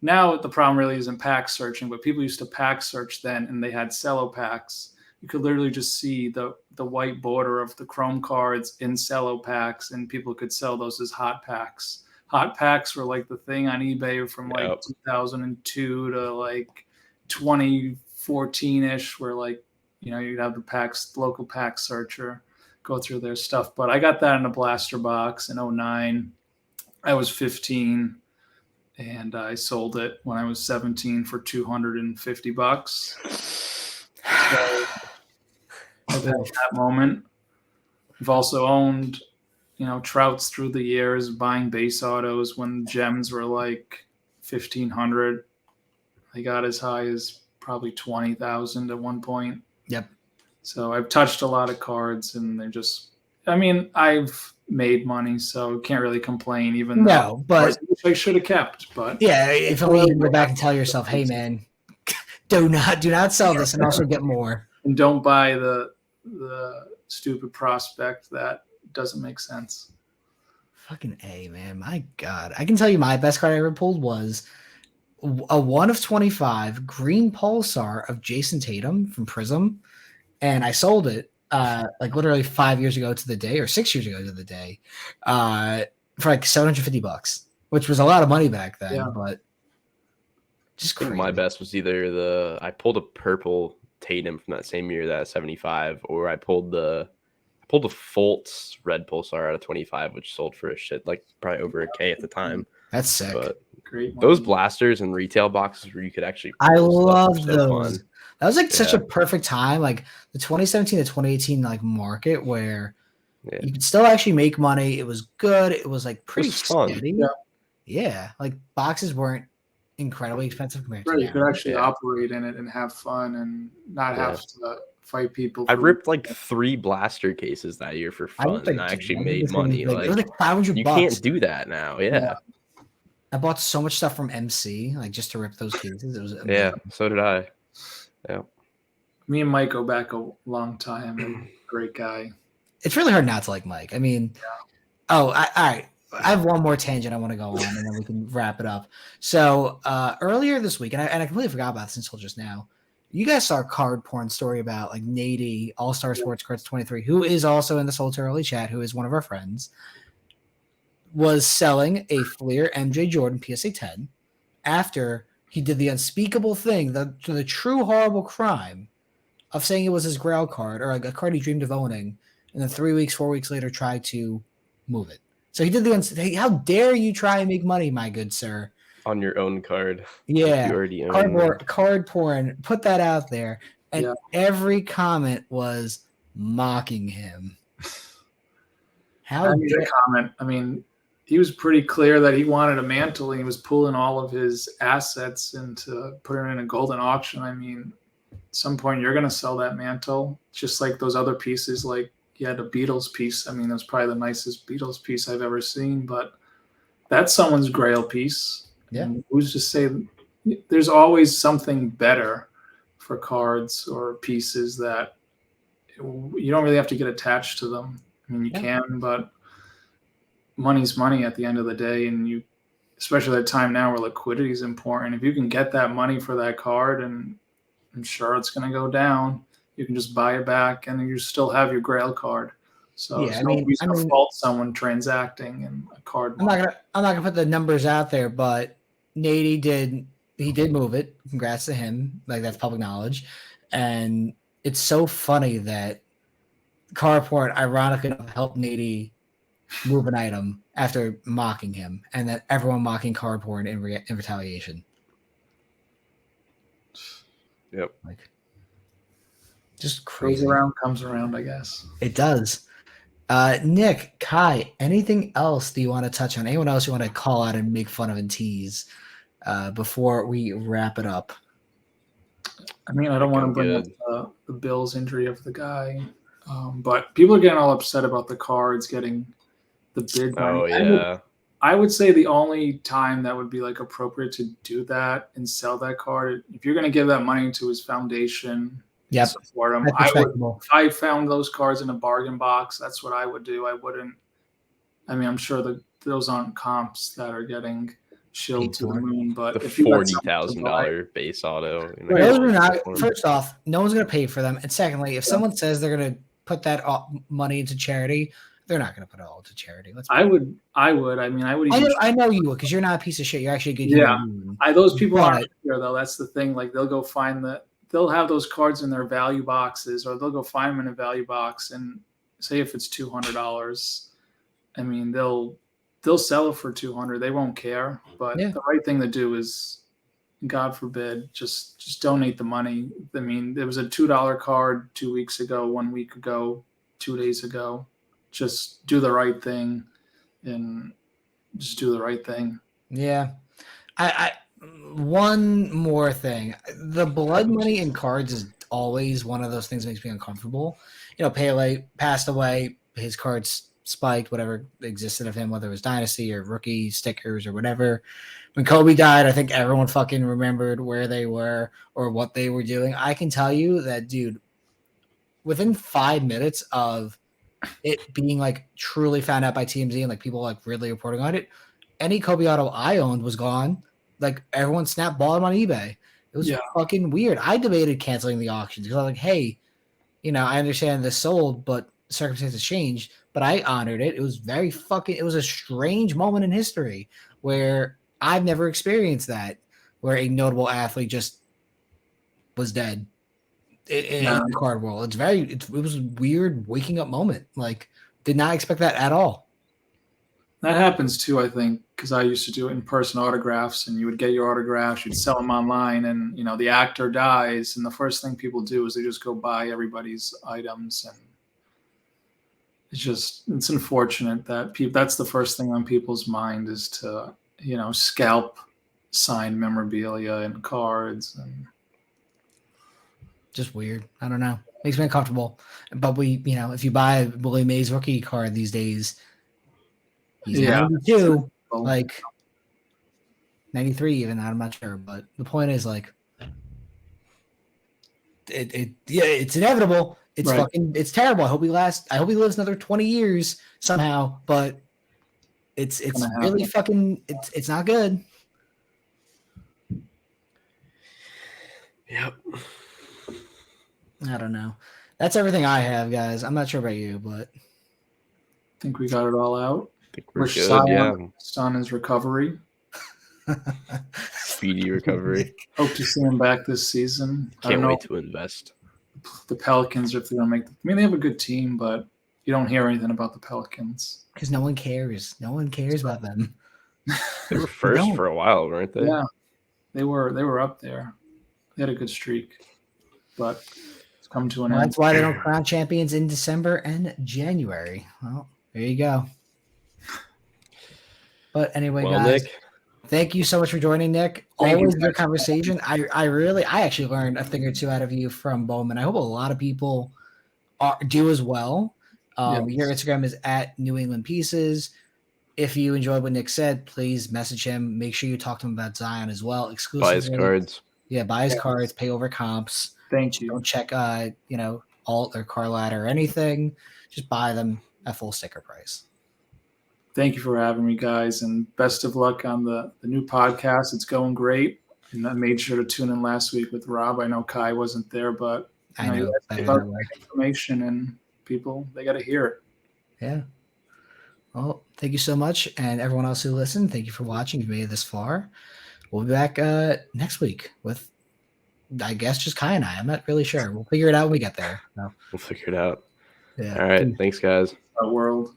now the problem really isn't pack searching, but people used to pack search then, and they had cello packs. You could literally just see the white border of the Chrome cards in cello packs, and people could sell those as hot packs. Hot packs were like the thing on eBay from like Yep. 2002 to like 2014-ish, where like, you'd have the local pack searcher go through their stuff. But I got that in a blaster box in 09. I was 15, and I sold it when I was 17 for $250. So I've had that moment. I've also owned, Trouts through the years, buying base autos when gems were like 1,500. They got as high as probably 20,000 at one point. Yep. So I've touched a lot of cards, and they're just. I mean, I've made money, so can't really complain. Even No, but which I should have kept. But yeah, if only you can go back and tell yourself, hey man, do not sell this and also get more. And don't buy the stupid prospect that doesn't make sense. Fucking A, man. My God. I can tell you my best card I ever pulled was a 1 of 25 green pulsar of Jason Tatum from Prism. And I sold it like literally 5 years ago to the day, or 6 years ago to the day, for like $750, which was a lot of money back then. Yeah. But just I think crazy. my best was either I pulled a purple Tatum from that same year, that 75, or I pulled the Fultz red pulsar out of 25, which sold for a shit, like probably over $1,000 at the time. That's sick. Great. But Money. those blasters and retail boxes where you could actually I pull stuff love were so those. fun. That was like such a Yeah. perfect time, like the 2017 to 2018 like market where Yeah. you could still actually make money. It was good. It was like pretty fun. steady. Yeah. Yeah, like boxes weren't incredibly expensive compared Right, to you now. could actually Yeah. operate in it and have fun and not Yeah. have to fight people. I for- ripped like 3 blaster cases that year for I fun, looked and like I actually dude, made this thing money. was Like, it was like $500. you can't do that now. Yeah. I bought so much stuff from MC, like just to rip those cases. It was amazing. Yeah. So did I. Me and Mike go back a long time. Great guy. It's really hard not to like Mike. I mean, all right. I have one more tangent I want to go on, and then we can wrap it up. So earlier this week, and I completely forgot about this until just now. You guys saw a card porn story about like Nady, All Star Sports Cards 23, who is also in the Soul to Early chat, who is one of our friends, was selling a Fleer MJ Jordan PSA 10 after he did the unspeakable thing, the true horrible crime of saying it was his Grail card, or like a card he dreamed of owning, and then 3 weeks, 4 weeks later, try to move it. So he did hey, how dare you try and make money, my good sir? On your own card. Yeah, You already own. card porn. Put that out there, and Yeah. every comment was mocking him. How I made a comment. I mean, he was pretty clear that he wanted a mantle, and he was pulling all of his assets into putting it in a golden auction. I mean, at some point you're going to sell that mantle, just like those other pieces. Like he had a Beatles piece. I mean, it was probably the nicest Beatles piece I've ever seen, but that's someone's Grail piece. Yeah. And who's to say there's always something better for cards or pieces that you don't really have to get attached to them. I mean, you can, but money's money at the end of the day. And you, especially at a time now where liquidity is important, if you can get that money for that card, and I'm sure it's going to go down, you can just buy it back and you still have your Grail card. So Yeah, there's no reason to fault someone transacting in a card. I'm not gonna put the numbers out there, but Nady did move it. Congrats to him. Like, that's public knowledge. And it's so funny that Carport ironically enough helped Nady move an item after mocking him, and that everyone mocking Carport in retaliation. Yep. Like, just crazy. Goes around, comes around, I guess. It does. Nick, Kai, anything else do you want to touch on? Anyone else you want to call out and make fun of and tease before we wrap it up? I mean, I don't want to bring up the Bills injury of the guy, but people are getting all upset about the cards getting the bid money. Oh, yeah. I would say the only time that would be like appropriate to do that and sell that card, if you're going to give that money to his foundation, support him. If I found those cards in a bargain box, that's what I would do. I wouldn't. I mean, I'm sure that those aren't comps that are getting shilled to the moon, but the $40,000 base auto. Those are not. First off, no one's going to pay for them, and secondly, if someone says they're going to put that money into charity, they're not going to put it all into charity. I would. I mean, I would. I know you would, because you're not a piece of shit. You're actually a good human. Those people aren't here though. That's the thing. Like, they'll go find they'll have those cards in their value boxes, or they'll go find them in a value box, and say if it's $200, I mean, they'll sell it for $200. They won't care. But the right thing to do is, God forbid, just donate the money. I mean, there was a $2 card 2 weeks ago, 1 week ago, 2 days ago. Just do the right thing, and just do the right thing. Yeah. I one more thing. The blood money in cards is always one of those things that makes me uncomfortable. You know, Pele passed away, his cards spiked, whatever existed of him, whether it was Dynasty or rookie stickers or whatever. When Kobe died, I think everyone fucking remembered where they were or what they were doing. I can tell you that, dude, within 5 minutes of it being like truly found out by TMZ and like people like really reporting on it, any Kobe auto I owned was gone. Like, everyone snap bought them on eBay. It was fucking weird. I debated canceling the auctions because I was like, hey, you know, I understand this sold, but circumstances changed. But I honored it. It was it was a strange moment in history where I've never experienced that, where a notable athlete just was dead in the card world. It was a weird waking up moment. Like, did not expect that at all. That happens too, I think, because I used to do in-person autographs, and you would get your autographs, you'd sell them online, and, you know, the actor dies, and the first thing people do is they just go buy everybody's items, and it's unfortunate that that's the first thing on people's mind is to, you know, scalp signed memorabilia and cards, and just weird. I don't know. Makes me uncomfortable. But you know, if you buy a Willie Mays rookie card these days, he's 92, like 93 even. I'm not sure, but the point is, like, it's inevitable. It's it's terrible. I hope he lives another 20 years somehow, but it's really fucking it's not good. Yep. I don't know. That's everything I have, guys. I'm not sure about you, but I think we got it all out. I think we're good. Son is recovery. Speedy recovery. Hope to see him back this season. Can't wait to invest. The Pelicans, if they're going to make I mean, they have a good team, but you don't hear anything about the Pelicans. Because no one cares. No one cares about them. They were first don't. for a while, weren't they? Yeah, they were up there. They had a good streak, but it's come to an Well, end. that's why they don't crown champions in December and January. Well, there you go. But anyway, Well, guys, Nick, thank you so much for joining, Nick. Thank you, Always good guys. conversation. I actually learned a thing or two out of you from Bowman. I hope a lot of people do as well. Yes. Your Instagram is at NewEnglandPieces. If you enjoyed what Nick said, please message him. Make sure you talk to him about Zion as well. Exclusively. buy his cards. Yeah, buy his Yes. cards, pay over comps. Thank you. Don't check alt or car ladder or anything. Just buy them at full sticker price. Thank you for having me, guys, and best of luck on the new podcast. It's going great. And I made sure to tune in last week with Rob. I know Kai wasn't there, but I know. you guys Better gave out that way. great information, and people, they got to hear it. Yeah. Well, thank you so much. And everyone else who listened, thank you for watching. If you made it this far. We'll be back next week with, I guess, just Kai and I. I'm not really sure. We'll figure it out when we get there. So, We'll figure it out. yeah. All right. Thanks, guys. Our world.